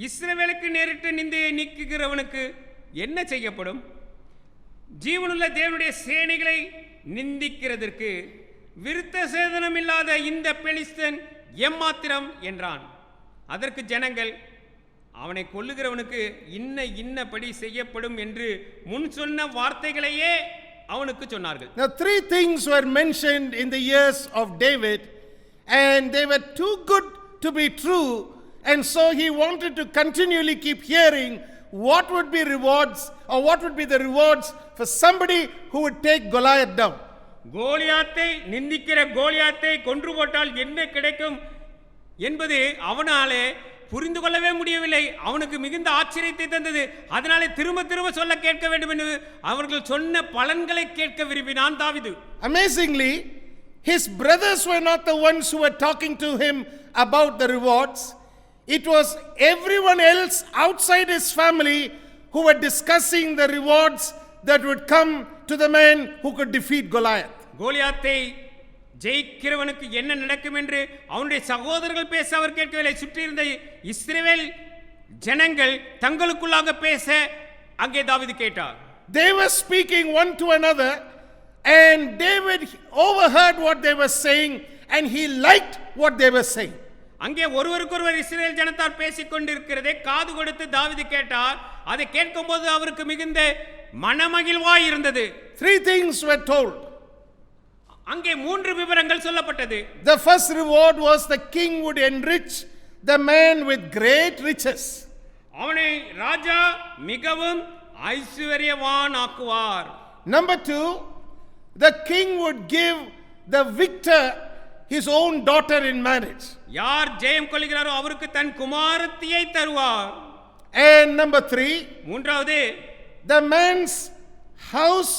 இஸ்ரவேலுக்கு நேரிட்ட நிந்தையை நீக்குகிறவனுக்கு என்ன செய்யப்படும்? ஜீவனுள்ள தேவனுடைய சேனைகளை நிந்திக்கிறதற்கு விருத்த சேதனம் இல்லாத இந்த பெலிஸ்தன் எம்மாத்திரம் என்றான். அதற்கு ஜனங்கள் அவனை கொல்லுகிறவனுக்கு இன்னபடி செய்யப்படும் என்று முன் சொன்ன வார்த்தைகளையே அவனுக்கு சொன்னார்கள். Now 3 things were mentioned in the years of David, and they were too good to be true, and so he wanted to continually keep hearing what would be rewards, or what would be the rewards for somebody who would take Goliath down. கோலியாத்தை நிந்திக்கிற கோலியாத்தை கொன்று போட்டால் என்ன கிடைக்கும் என்பது அவனாலே புரிந்து கொள்ளவே முடியவில்லை. அவனுக்கு மிகுந்த ஆச்சரியத்தை தந்தது. அதனாலே திரும்ப சொல்ல கேட்க வேண்டும் என்று அவர்கள் சொன்ன பலன்களை கேட்க விரும்பினான் தாவீது. Amazingly, his brothers were not the ones who were talking to him about the rewards. It was everyone else outside his family who were discussing the rewards that would come to the man who could defeat Goliath. கோலியாத்தை ஜெயிக்கிறவனுக்கு என்ன நடக்கும் என்று அவனுடைய சகோதரர்கள் பேச அவர் கேட்கவில்லை. சுற்றியிருந்த இஸ்ரவேல் ஜனங்கள் தங்களுக்குள்ளாக பேச அங்கே தாவீது கேட்டார். They were speaking one to another, and David overheard what they were saying, and he liked what they were saying. அங்கே ஒருவருக்கொருவர் இஸ்ரவேல் ஜனத்தார் பேசிக் கொண்டிருக்கிறதை காது கொடுத்து தாவீது கேட்டார். அதை கேட்கும்போது அவருக்கு மிகுந்த மனமகிழ்வாய் இருந்தது. 3 things were told. அங்கே 3 விவரங்கள் சொல்லப்பட்டது. The first reward was the king would enrich the man with great riches. அவனை ராஜா மிகவும் ஐஸ்வர்யவான் ஆக்குவார். Number 2, the king would give the victor his own daughter in marriage. யார் ஜெயம் கொள்கிறாரோ அவருக்கு தன் குமாரத்தியை தருவார். And number 3, மூன்றாவது, the man's house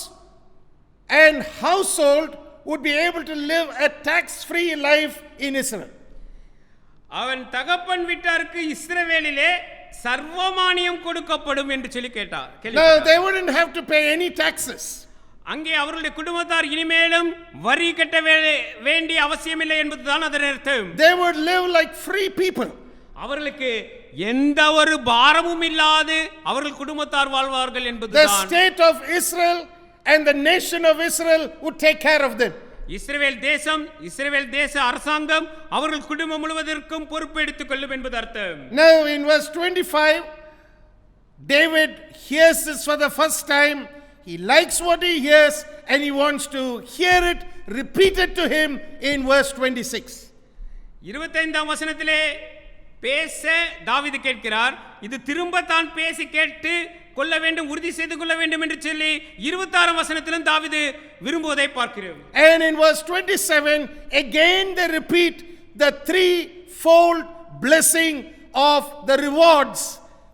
and household would be able to live a tax-free life in Israel. அவன் தகப்பன் வீட்டாருக்கு இஸ்ரவேலிலே சர்வமானியம் கொடுக்கப்படும் என்று சொல்லி கேட்டார். Now they wouldn't have to pay any taxes. அங்கே அவர்களுடைய குடும்பத்தார் இனிமேலும் வரி கட்ட வேண்டிய அவசியமில்லை என்பதுதான் அதன் அர்த்தம். They would live like free people. அவர்களுக்கு எந்த ஒரு பாரமும் இல்லாது அவர்கள் குடும்பத்தார் வாழ்வார்கள் The என்பதுதான். state of Israel and the nation of Israel would take care of them. இஸ்ரவேல் தேச அரசாங்கம் அவர்கள் குடும்பம் முழுவதற்கும் பொறுப்பு எடுத்துக் கொள்ளும் என்பது அர்த்தம். Now in verse 25, David hears this for the first time. He likes what he hears, and he wants to hear it repeated to him in verse 26. 25ஆம் வசனத்திலே பேச தாவீது கேட்கிறார். இது திரும்ப தான் பேசி கேட்டு கொள்ள வேண்டும், உறுதி செய்து கொள்ள வேண்டும் என்று சொல்லி 26ஆம் வசனத்திலும் தாவீது விரும்புவதை பார்க்கிறோம். And in verse 27, again they repeat the 3-fold blessing of the rewards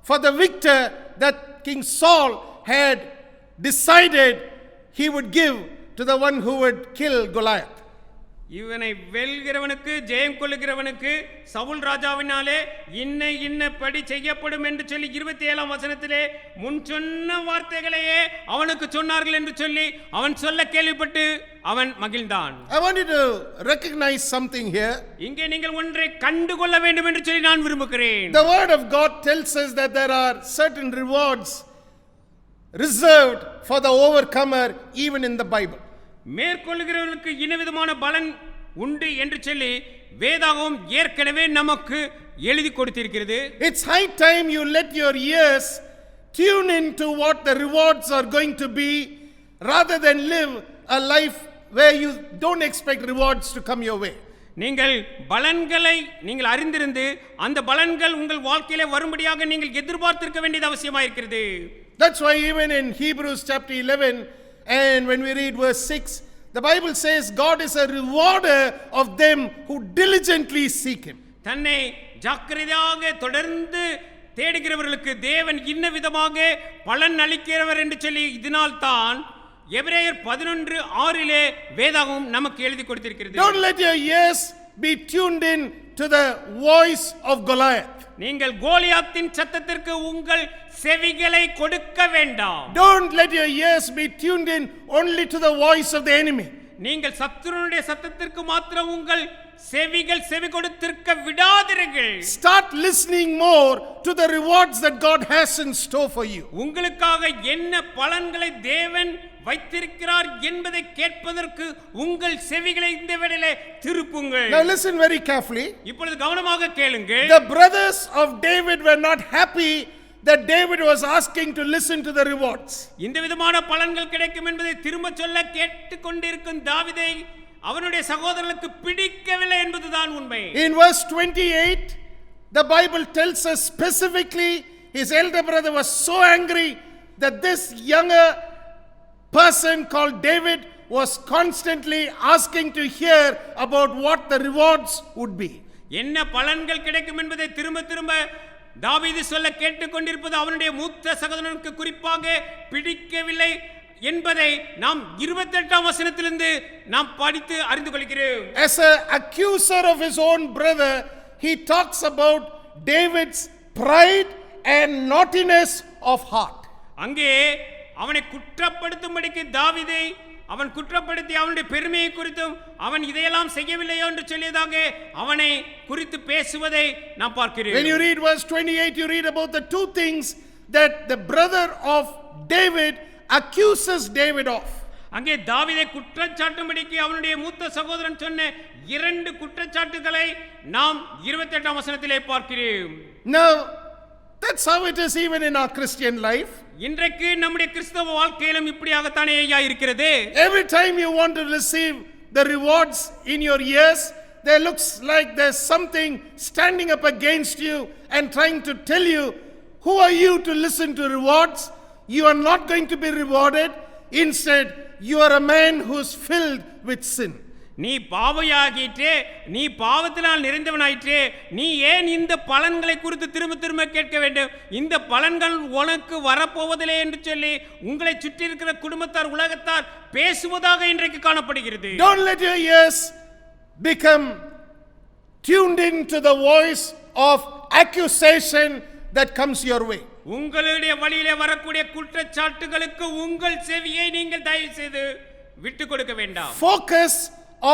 for the victor that King Saul had decided he would give to the one who would kill Goliath. இவனை வெல்கிறவனுக்கு ஜெயம் கொள்ளுகிறவனுக்கு சவுல் ராஜாவினாலே இன்னபடி செய்யப்படும் என்று சொல்லி 27ஆம் வசனத்திலே முன் சொன்ன வார்த்தைகளையே அவனுக்கு சொன்னார்கள் என்று சொல்லி அவன் சொல்ல கேள்விப்பட்டு அவன் மகிழ்ந்தான். I want you to recognize something here. இங்கே நீங்கள் ஒன்றை கண்டுகொள்ள வேண்டும் என்று சொல்லி நான் விரும்புகிறேன். The word of God tells us that there are certain rewards reserved for the overcomer even in the Bible. மேற்கொள்ளுகிறவர்களுக்கு இன்னவிதமான பலன் உண்டு என்று சொல்லி வேதாகமம் ஏற்கனவே நமக்கு எழுதி கொடுத்திருக்கிறது. It's high time you let your ears tune into what the rewards are going to be, rather than live a life where you don't expect rewards to come your way. நீங்கள் பலன்களை நீங்கள் அறிந்திருந்து அந்த பலன்கள் உங்கள் வாழ்க்கையிலே வரும்படியாக நீங்கள் எதிர்பார்த்திருக்க வேண்டியது அவசியமாயிருக்கிறது. That's why even in Hebrews chapter 11, and when we read verse 6, the Bible says God is a rewarder of them who diligently seek him. தன்னை ஜாக்கிரதையாக தொடர்ந்து தேடுகிறவர்களுக்கு தேவன் இன்னவிதமாக பலன் அளிக்கிறவர் என்று சொல்லி இதனால் தான் எபிரேயர் 11:6 வேதாகமம் நமக்கு எழுதி கொடுத்திருக்கிறது. Don't let your ears be tuned in to the voice of Goliath. நீங்கள் கோலியாத்தின் சத்தத்திற்கு உங்கள் செவிகளை கொடுக்க வேண்டாம். Don't let your ears be tuned in only to the voice of the enemy. நீங்கள் சத்துருடைய சத்தத்திற்கு மாத்திரம் உங்கள் செவிகள் செவி கொடுத்திருக்க விடாதீர்கள். Start listening more to the rewards that God has in store for you. உங்களுக்காக என்ன பலன்களை தேவன் வைத்திருக்கிறார் என்பதை கேட்பதற்கு உங்கள் செவிகளை இந்த வேளையிலே திருப்புங்கள். Now listen very carefully. இப்பொழுது கவனமாக கேளுங்கள். The brothers of David were not happy that David was asking to listen to the rewards. இந்த விதமான பலன்கள் கிடைக்கும் என்பதை திரும்ப சொல்ல கேட்டுக்கொண்டிருக்கும் தாவீதை அவனுடைய சகோதரர்களுக்கு பிடிக்கவில்லை என்பதுதான் உண்மை. In verse 28, the Bible tells us specifically his elder brother was so angry that this younger person called David was constantly asking to hear about what the rewards would be. என்ன பலன்கள் கிடைக்கும் என்பதை திரும்ப திரும்ப தாவீது சொல்ல கேட்டுக்கொண்டிருப்பது அவனுடைய மூத்த சகோதரனுக்கு குறிப்பாக பிடிக்கவில்லை என்பதை நாம் 28ஆம் வசனத்திலிருந்து நாம் படித்து அறிந்து கொள்கிறோம். As an accuser of his own brother, he talks about David's pride and naughtiness of heart. அங்கே அவனை குற்றப்படுத்தும்படிக்கு தாவீதை அவன் குற்றப்படுத்தி அவனுடைய பெருமையை குறித்தும் அவன் இதையெல்லாம் செய்யவில்லையோ என்று சொல்லியதாக அவனை குறித்து பேசுவதை நாம் பார்க்கிறோம். When you read verse 28, you read about the two things that the brother of David accuses David of. அங்கே தாவீதை குற்றச்சாட்டும்படிக்கு அவனுடைய மூத்த சகோதரன் சொன்ன இரண்டு குற்றச்சாட்டுகளை நாம் 28ஆம் வசனத்திலே பார்க்கிறோம். Now, that's how it is even in our Christian life. இன்றைக்கு நம்முடைய கிறிஸ்தவ வாழ்க்கையிலும் இப்படியாகத்தானே ஐயா இருக்கிறது. Every time you want to receive the rewards in your ears, there looks like there's something standing up against you and trying to tell you, who are you to listen to rewards? You are not going to be rewarded. Instead, you are a man who's filled with sin. நீ பாவியாகிட்டே, நீ பாவத்தினால் நிறைந்தவனாயிற்றே, நீ ஏன் இந்த பலன்களை குறித்து திரும்ப திரும்ப கேட்க வேண்டும்? இந்த பலன்கள் உனக்கு வரப்போவதில்லை என்று சொல்லி உங்களை சுற்றி இருக்கிற குடும்பத்தார் உலகத்தார் பேசுவதாக இன்றைக்கு காணப்படுகிறது. Don't let your ears become tuned into the voice of accusation that comes your way. உங்களுடைய வழியிலே வரக்கூடிய குற்றச்சாட்டுகளுக்கு உங்கள் செவியை நீங்கள் தயவு செய்து விட்டு கொடுக்க வேண்டாம். Focus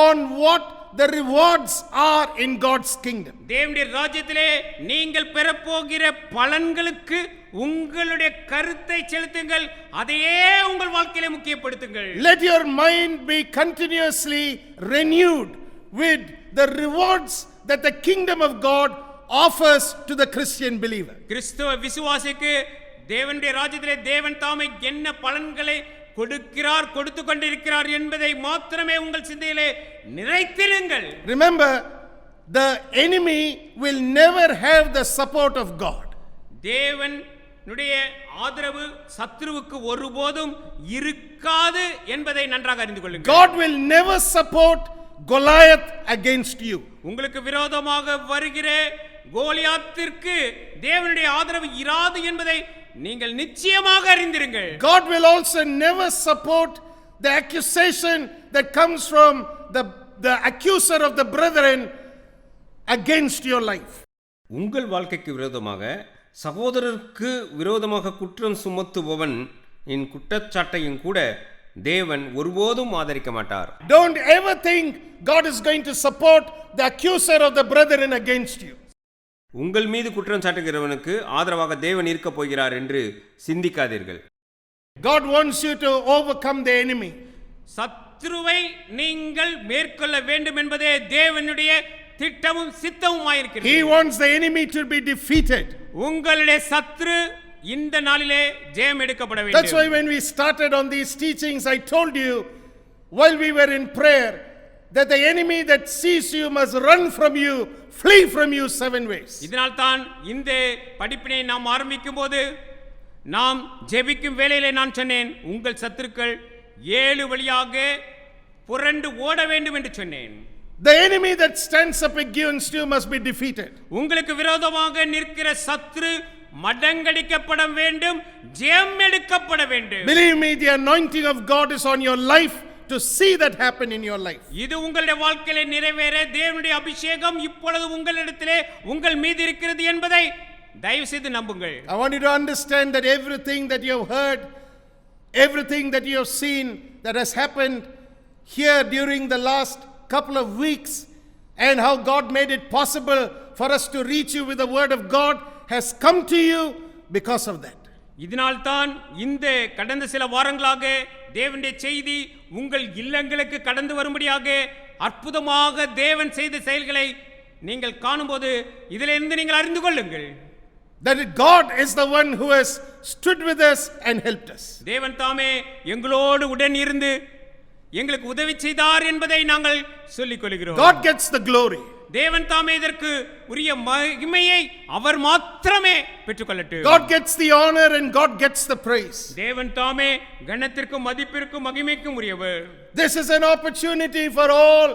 on what the rewards are in God's kingdom. தேவனுடைய ராஜ்யத்திலே நீங்கள் பெறப்போகிற பலன்களுக்கு உங்களுடைய கருத்தை செலுத்துங்கள். அதையே உங்கள் வாழ்க்கையிலே முக்கியப்படுத்துங்கள். Let your mind be continuously renewed with the rewards that the kingdom of God offers to the Christian believer. கிறிஸ்தவ விசுவாசிக்கு தேவனுடைய ராஜ்யத்திலே தேவன் தாமே என்ன பலன்களை கொடுக்கிறார், கொடுத்து கொண்டிருக்கிறார் என்பதை மாத்திரமே உங்கள் சிந்தையிலே நிறைத்திருங்கள். Remember, the enemy will never have the support of God. தேவனுடைய ஆதரவு சத்துருவுக்கு ஒருபோதும் இருக்காது என்பதை நன்றாக அறிந்து கொள்ளுங்கள். God will never support Goliath against you. உங்களுக்கு விரோதமாக வருகிற கோலியாத்திற்கு தேவனுடைய ஆதரவு இராது என்பதை நீங்கள் நிச்சயமாக அறிந்திருங்கள். God will also never support the accusation that comes from the accuser of the brethren against your life. உங்கள் வாழ்க்கைக்கு விரோதமாக சகோதரருக்கு விரோதமாக குற்றம் சுமத்துபவன் என் குற்றச்சாட்டையும் கூட தேவன் ஒருபோதும் ஆதரிக்க மாட்டார். Don't ever think God is going to support the accuser of the brethren against you. உங்கள் மீது குற்றம் சாட்டுகிறவனுக்கு ஆதரவாக தேவன் இருக்க போகிறார் என்று சிந்திக்காதீர்கள். God wants you to overcome the enemy. சத்துருவை நீங்கள் மேற்கொள்ள வேண்டும் என்பதே தேவனுடைய திட்டமும் சித்தமுமாயிருக்கிறது. He wants the enemy to be defeated. உங்களுடைய சத்துரு இந்த நாளிலே ஜெயம் எடுக்கப்பட வேண்டும். That's why when we started on these teachings, I told you while we were in prayer that the enemy that sees you must run from you, flee from you 7 ways. இதனால் தான் இந்த படிப்பினை நாம் ஆரம்பிக்கும் போது நாம் ஜெபிக்கும் வேளையிலே நான் சொன்னேன், உங்கள் சத்துருக்கள் 7 வழியாக புரண்டு ஓட வேண்டும் என்று சொன்னேன். The enemy that stands up against you must be defeated. உங்களுக்கு விரோதமாக நிற்கிற சத்துரு மடங்கடிக்கப்பட வேண்டும், ஜெயம் எடுக்கப்பட வேண்டும். Believe me, the anointing of God is on your life to see that happen in your life. இது உங்களுடைய வாழ்க்கையிலே நிறைவேற தேவனுடைய அபிஷேகம் இப்பொழுது உங்களிடத்திலே உங்கள் மீது இருக்கிறது என்பதை தயவு செய்து நம்புங்கள். I want you to understand that everything that you have heard, everything that you have seen that has happened here during the last couple of weeks, and how God made it possible for us to reach you with the word of God has come to you because of that. இதனால்தான் இந்த கடந்த சில வாரங்களாக தேவனுடைய செய்தி உங்கள் இல்லங்களுக்கு கடந்து வரும்படியாக அற்புதமாக தேவன் செய்த செயல்களை நீங்கள் காணும்போது இதிலிருந்து நீங்கள் அறிந்து கொள்ளுங்கள். That God is the one who has stood with us and helped us. தேவன் தாமே எங்களோடு உடன் இருந்து எங்களுக்கு உதவி செய்தார் என்பதை நாங்கள் சொல்லிக் கொள்கிறோம். God gets the glory. தேவன் தாமே இதற்கு உரிய மகிமையை அவர் மாத்திரமே பெற்றுக்கொள்ளட்டும். God gets the honor and God gets the praise. தேவன் தாமே கனத்திற்கும் மதிப்பிற்கும் மகிமைக்கும் உரியவர். This is an opportunity for all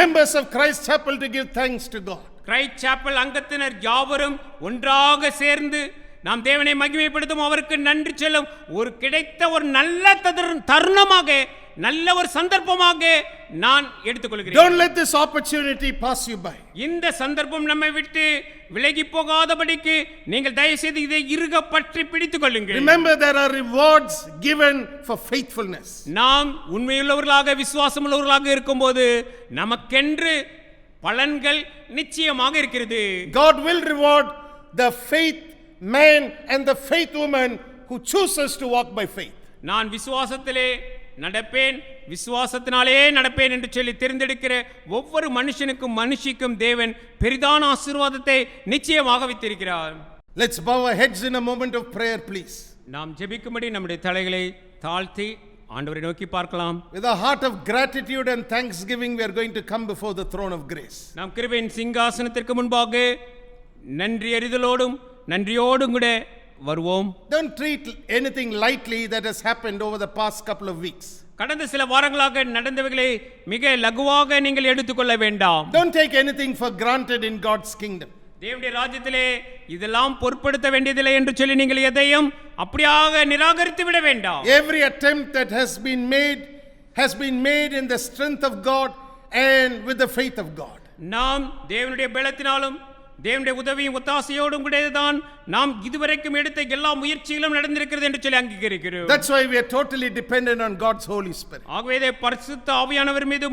members of Christ Chapel to give thanks to God. Christ chapel அங்கத்தினர் யாவரும் ஒன்றாக சேர்ந்து நாம் தேவனை மகிமைப்படுத்தும் அவருக்கு நன்றி சொல்லும் ஒரு கிடைத்த ஒரு நல்ல தருணமாக நல்ல ஒரு சந்தர்ப்பமாக நான் எடுத்துக்கொள்கிறேன். Don't let this opportunity pass you by. இந்த சந்தர்ப்பம் நம்மை விட்டு விலகி போகாதபடிக்கு நீங்கள் தயவு செய்து இதை இறுக பற்றி பிடித்துக் கொள்ளுங்கள். Remember, there are rewards given for faithfulness. நாம் உண்மையுள்ளவர்களாக விசுவாசம் உள்ளவர்களாக இருக்கும்போது நமக்கென்று பலன்கள் நிச்சயமாக இருக்கிறது. God will reward the faith man and the faith woman who chooses to walk by faith. நான் விசுவாசத்திலே நடப்பேன் விசுவாசத்தினாலே நடப்பேன் என்று சொல்லி தேர்ந்தெடுக்கிற ஒவ்வொரு மனுஷனுக்கும் மனுஷிக்கும் தேவன் பெரிதான ஆசீர்வாதத்தை நிச்சயமாக வைத்திருக்கிறார். Let's bow our heads in a moment of prayer, please. நாம் ஜெபிக்கும்படி நம்முடைய தலைகளை தாழ்த்தி ஆண்டவரை நோக்கி பார்க்கலாம். With a heart of gratitude and thanksgiving, we are going to come before the throne of grace. நாம் கிருபையின் சிங்காசனத்திற்கு முன்பாக நன்றி அறிதலோடும் நன்றியோடும் கூட வருவோம். Don't treat anything lightly that has happened over the past couple of weeks. கடந்த சில வாரங்களாக நடந்தவைகளை மிக லகுவாக நீங்கள் எடுத்துக்கொள்ள வேண்டாம். Don't take anything for granted in God's kingdom. தேவனுடைய ராஜ்யத்திலே இதெல்லாம் பொறுப்படுத்த வேண்டியதில்லை என்று சொல்லி நீங்கள் எதையும் அப்படியாக நிராகரித்து விட வேண்டாம். Every attempt that has been made in the strength of God and with the faith of God. நாம் தேவனுடைய பலத்தினாலும் தேவனுடைய உதவியும் ஒத்தாசையோடும் கூட தான் நாம் இதுவரைக்கும் எடுத்த எல்லா முயற்சிகளும் நடந்திருக்கிறது என்று சொல்லி அங்கீகரிக்கிறோம். That's why we are totally dependent on God's Holy Spirit. ஆகவே பரிசுத்த ஆவியானவர் மீது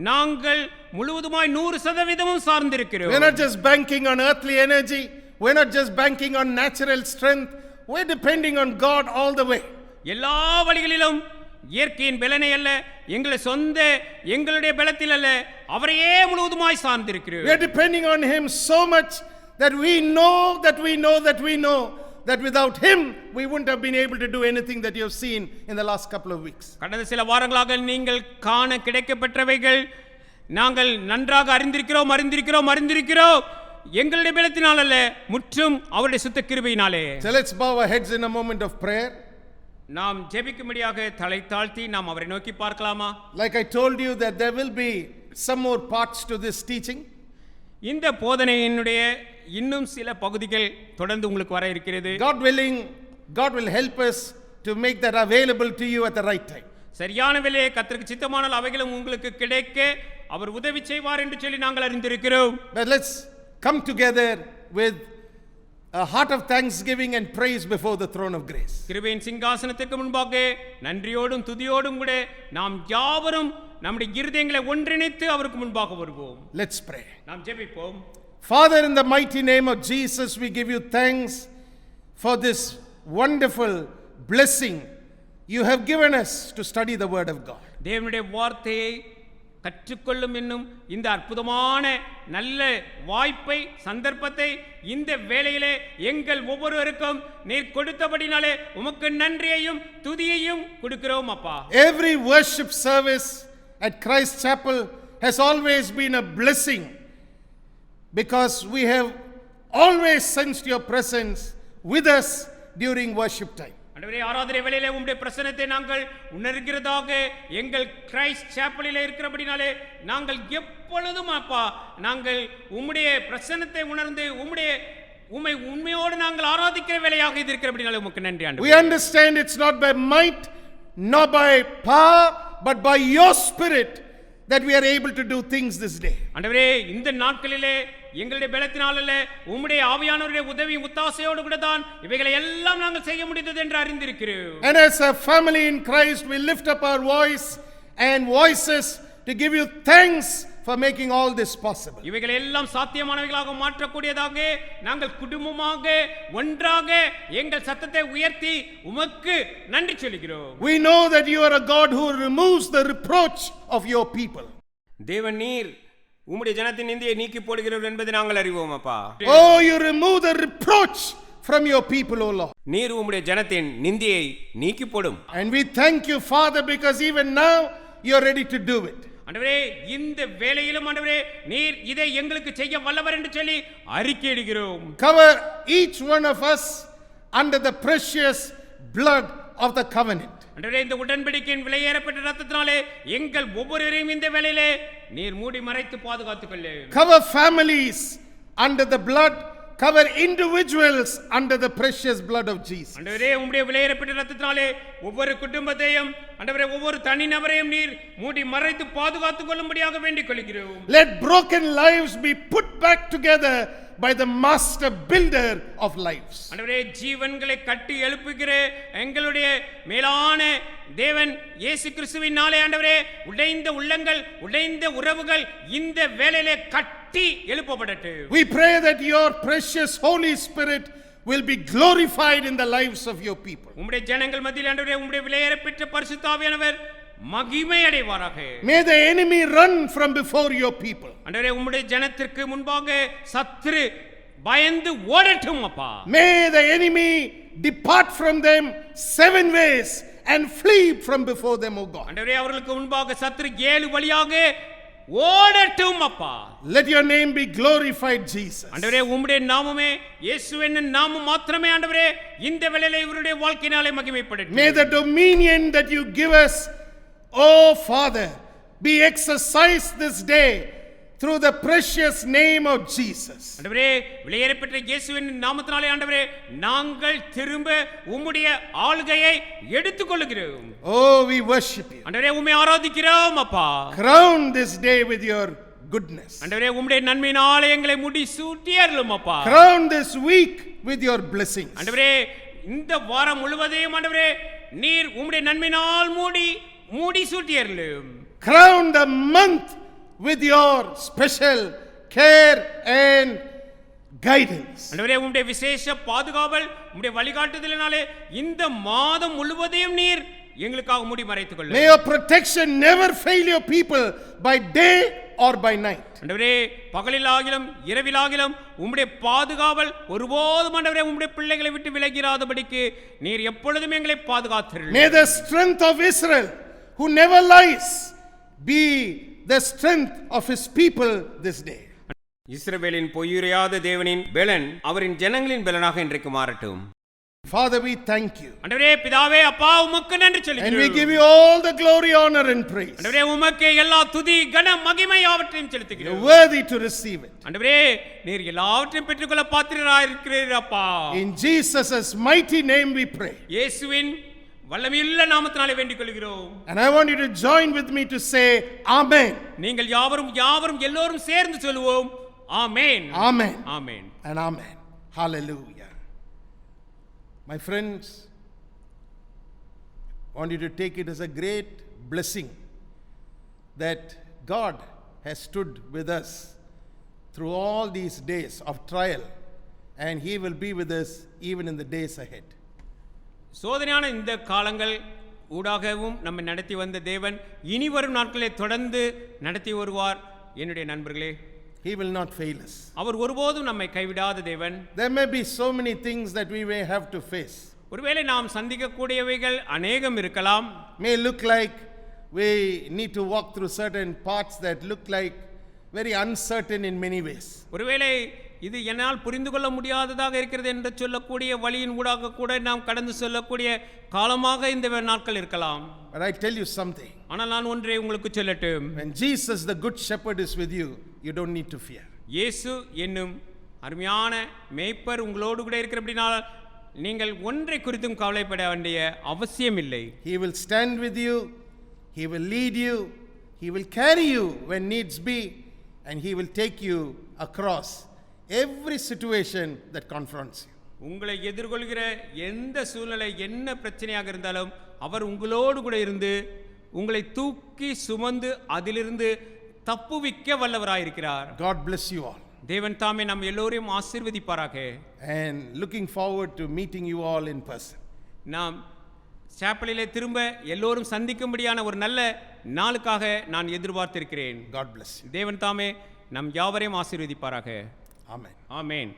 நாங்கள் முழுவதுமாய் 100% சார்ந்திருக்கிறோம். We're not just banking on earthly energy. We're not just banking on natural strength. We're depending on God all the way. எல்லா வழிகளிலும் இயற்கையின் பலனை அல்ல எங்களுடைய பலத்தில் அல்ல அவரையே முழுவதுமாய் சார்ந்திருக்கிறோம். We are depending on Him so much that we know that without Him we wouldn't have been able to do anything that you have seen in the last couple of weeks. கடந்த சில வாரங்களாக நீங்கள் காண கிடைக்கப்பெற்றவைகள் நாங்கள் நன்றாக அறிந்திருக்கிறோம் எங்களுடைய பலத்தினால் அல்ல முற்றும் அவருடைய சுத்த கிருபையினாலே. So let's bow our heads in a moment of prayer. நாம் ஜெபிக்கும்படியாக தலை தாழ்த்தி நாம் அவரை நோக்கி பார்க்கலாமா? Like I told you that there will be some more parts to this teaching. இந்த போதனையினுடைய இன்னும் சில பகுதிகள் தொடர்ந்து உங்களுக்கு வர இருக்கிறது. God willing, God will help us to make that available to you at the right time. சரியான வேளையே கர்த்தருக்கு சித்தமானால் அவைகளும் உங்களுக்கு கிடைக்க அவர் உதவி செய்வார் என்று சொல்லி நாங்கள் அறிந்திருக்கிறோம். But let's come together with a heart of thanksgiving and praise before the throne of grace. கிருபையின் சிங்காசனத்திற்கு முன்பாக நன்றியோடும் துதியோடும் கூட நாம் யாவரும் நம்முடைய இருதயங்களை ஒன்றிணைத்து அவருக்கு முன்பாக வருவோம். Let's pray. நாம் ஜெபிப்போம். Father, in the mighty name of Jesus, we give you thanks for this wonderful blessing you have given us to study the word of God. தேவனுடைய வார்த்தையை கற்றுக்கொள்ளும் என்னும் இந்த அற்புதமான நல்ல வாய்ப்பை சந்தர்ப்பத்தை இந்த வேளையிலே எங்கள் ஒவ்வொருவருக்கும் நீர் கொடுத்தபடினாலே உமக்கு நன்றியையும் துதியையும் கொடுக்கிறோம் அப்பா. Every worship service at Christ Chapel has always been a blessing because we have always sensed your presence with us during worship time. ஆண்டவரே ஆராதனை வேளையிலே உம்முடைய பிரசன்னத்தை நாங்கள் உணர்கிறதாக எங்கள் கிரைஸ்ட் சாப்பலிலே இருக்கிறபடினாலே நாங்கள் எப்பொழுதும் அப்பா நாங்கள் உம்முடைய பிரசன்னத்தை உணர்ந்து உம்மை உண்மையோடு நாங்கள் ஆராதிக்கிற வேளையாக இது இருக்கிறபடினாலே உமக்கு நன்றி ஆண்டவரே. We understand it's not by might nor by power but by your spirit that we are able to do things this day. ஆண்டவரே இந்த நாட்களிலே எங்களுடைய பலத்தினால் அல்ல உம்முடைய ஆவியானவருடைய உதவி உத்தாசையோடு கூட தான் இவைகளை எல்லாம் நாங்கள் செய்ய முடிந்தது என்று அறிந்திருக்கிறோம். And as a family in Christ we lift up our voice and voices to give you thanks for making all this possible. இவைகள் எல்லாம் சாத்தியமானவைகளாக மாற்றக்கூடியதாக நாங்கள் குடும்பமாக ஒன்றாக எங்கள் சத்தத்தை உயர்த்தி உமக்கு நன்றி சொல்கிறோம். We know that you are a God who removes the reproach of your people. தேவன் நீர் உம்முடைய ஜனத்தின் நிந்தையை நீக்கி போடுகிறவர் என்பதை நாங்கள் அறிவோம் அப்பா. Oh, you remove the reproach from your people, O Lord. நீர் உம்முடைய ஜனத்தின் நிந்தையை நீக்கி போடும். And we thank you, Father, because even now you are ready to do it. ஆண்டவரே இந்த வேளையிலும் ஆண்டவரே நீர் இதை எங்களுக்கு செய்ய வல்லவர் என்று சொல்லி அறிக்கையிடுகிறோம். Cover each one of us under the precious blood of the covenant. ஆண்டவரே இந்த உடன்படிக்கையின் விலையேறப்பட்ட இரத்தத்தினாலே எங்கள் ஒவ்வொருவரையும் இந்த வேளையிலே நீர் மூடி மறைத்து பாதுகாத்துக் கொள்ளும். Cover families under the blood. Cover individuals under the precious blood of Jesus. ஆண்டவரே உம்முடைய விலையேறப்பட்ட இரத்தத்தினாலே ஒவ்வொரு குடும்பத்தையும் ஆண்டவரே ஒவ்வொரு தனிநபரையும் நீர் மூடி மறைத்து பாதுகாத்துக் கொள்ளும்படியாக வேண்டிக் கொள்கிறோம். Let broken lives be put back together by the master builder of lives. ஆண்டவரே ஜீவன்களை கட்டி எழுப்புகிற எங்களுடைய மேலான தேவன் இயேசு கிறிஸ்துவினாலே ஆண்டவரே உடைந்த உள்ளங்கள் உடைந்த உறவுகள் இந்த வேளையிலே கட்டி எழுப்பப்படட்டும். We pray that your precious Holy Spirit will be glorified in the lives of your people. உம்முடைய ஜனங்கள் மத்தியில் ஆண்டவரே உம்முடைய விலையேறப்பெற்ற பரிசுத்த ஆவியானவர் மகிமை அடைவாராக. May the enemy run from before your people. ஆண்டவரே உம்முடைய ஜனத்திற்கு முன்பாக சத்துரு பயந்து ஓடட்டும் அப்பா. May the enemy depart from them 7 ways and flee from before them, O God. ஆண்டவரே அவர்களுக்கு முன்பாக சத்துரு 7 வழியாக ஓடட்டும் அப்பா. Let your name be glorified, Jesus. ஆண்டவரே உம்முடைய நாமமே இயேசுவின் நாமம் மாத்திரமே ஆண்டவரே இந்த வேளையிலே இவருடைய வாழ்க்கையினாலே மகிமைப்படட்டும். May the dominion that you give us, oh Father, be exercised this day through the precious name of Jesus. ஆண்டவரே விலையேறப்பெற்ற இயேசுவின் நாமத்தினாலே ஆண்டவரே நாங்கள் திரும்ப உம்முடைய ஆளுகையை எடுத்துக்கொள்கிறோம். Oh, we worship you. ஆண்டவரே உம்மை ஆராதிக்கிறோம் அப்பா. Crown this day with your goodness. ஆண்டவரே உம்முடைய நன்மையினாலே எங்களை முடி சூட்டி அருளும் அப்பா. Crown this week with your blessings. ஆண்டவரே இந்த வாரம் முழுவதையும் ஆண்டவரே நீர் உம்முடைய நன்மையினால் மூடி சூட்டி அருளும். Crown the month with your special care and guidance. ஆண்டவரே உம்முடைய விசேஷ பாதுகாவல் உம்முடைய வழிகாட்டுதலினாலே இந்த மாதம் முழுவதையும் நீர் எங்களுக்காக மூடி மறைத்துக் கொள்ளும். May your protection never fail your people by day or by night. ஆண்டவரே பகலிலாகிலும் இரவிலாகிலும் உம்முடைய பாதுகாவல் ஒருபோதும் ஆண்டவரே உம்முடைய பிள்ளைகளை விட்டு விலகிராதபடிக்கு நீர் எப்பொழுதும் எங்களை பாதுகாத்தீர்கள். May the strength of Israel, who never lies, be the strength of his people this day. இஸ்ரவேலின் பொய்யுரையாத தேவனின் பெலன் அவரின் ஜனங்களின் பெலனாக இன்றைக்கு மாறட்டும். Father, we thank you. ஆண்டவரே பிதாவே அப்பா உமக்கு நன்றி சொல்கிறோம். And we give you all the glory, honor and praise. ஆண்டவரே உமக்கு எல்லா துதி கன மகிமை யாவற்றையும் You are செலுத்துகிறோம். worthy to receive it. ஆண்டவரே நீர் எல்லாவற்றையும் பெற்றுக்கொள்ள பாத்திரராய் இருக்கிறீர் அப்பா. In Jesus' mighty name we pray. இயேசுவின் வல்லமையுள்ள நாமத்தினாலே வேண்டிக் கொள்கிறோம். And I want you to join with me to say Amen. நீங்கள் யாவரும் எல்லோரும் சேர்ந்து சொல்லுவோம் ஆமென். Amen. Amen. And Amen. Hallelujah. My friends, I want you to take it as a great blessing that God has stood with us through all these days of trial, and He will be with us even in the days ahead. சோதனையான இந்த காலங்கள் ஊடாகவும் நம்மை நடத்தி வந்த தேவன் இனி வரும் நாட்களை தொடர்ந்து நடத்தி வருவார். என்னுடைய நண்பர்களே, He will not fail us. அவர் ஒருபோதும் நம்மை கைவிடாத தேவன். There may be so many things that we may have to face. ஒருவேளை நாம் சந்திக்கக்கூடியவைகள் அநேகம் இருக்கலாம். May look like we need to walk through certain paths that look like very uncertain in many ways. ஒருவேளை இது என்னால் புரிந்து கொள்ள முடியாததாக இருக்கிறது என்று சொல்லக்கூடிய வழியின் ஊடாக கூட நாம் கடந்து செல்லக்கூடிய காலமாக இந்த நாட்கள் இருக்கலாம். But I tell you something. ஆனால் நான் ஒன்றை உங்களுக்கு சொல்லட்டும். When Jesus the good shepherd is with you, you don't need to fear. இயேசு என்னும் அருமையான மேய்ப்பர் உங்களோடு கூட இருக்கிறபடினால் நீங்கள் ஒன்றை குறித்தும் கவலைப்பட வேண்டிய அவசியம் இல்லை. He will stand with you, He will lead you, He will carry you when needs be, and He will take you across every situation that confronts you. உங்களை எதிர்கொள்கிற எந்த சூழ்நிலை என்ன பிரச்சனையாக இருந்தாலும் அவர் உங்களோடு கூட இருந்து உங்களை தூக்கி சுமந்து அதிலிருந்து தப்புவிக்க வல்லவராயிருக்கிறார். God bless you all. தேவன் தாமே நம் எல்லோரையும் ஆசீர்வதிப்பாராக. And looking forward to meeting you all in person. நாம் சாப்பலிலே திரும்ப எல்லோரும் சந்திக்கும்படியான ஒரு நல்ல நாளுக்காக நான் எதிர்பார்த்திருக்கிறேன். God bless you. தேவன் தாமே நம் யாவரையும் ஆசீர்வதிப்பாராக. Amen. ஆமென்.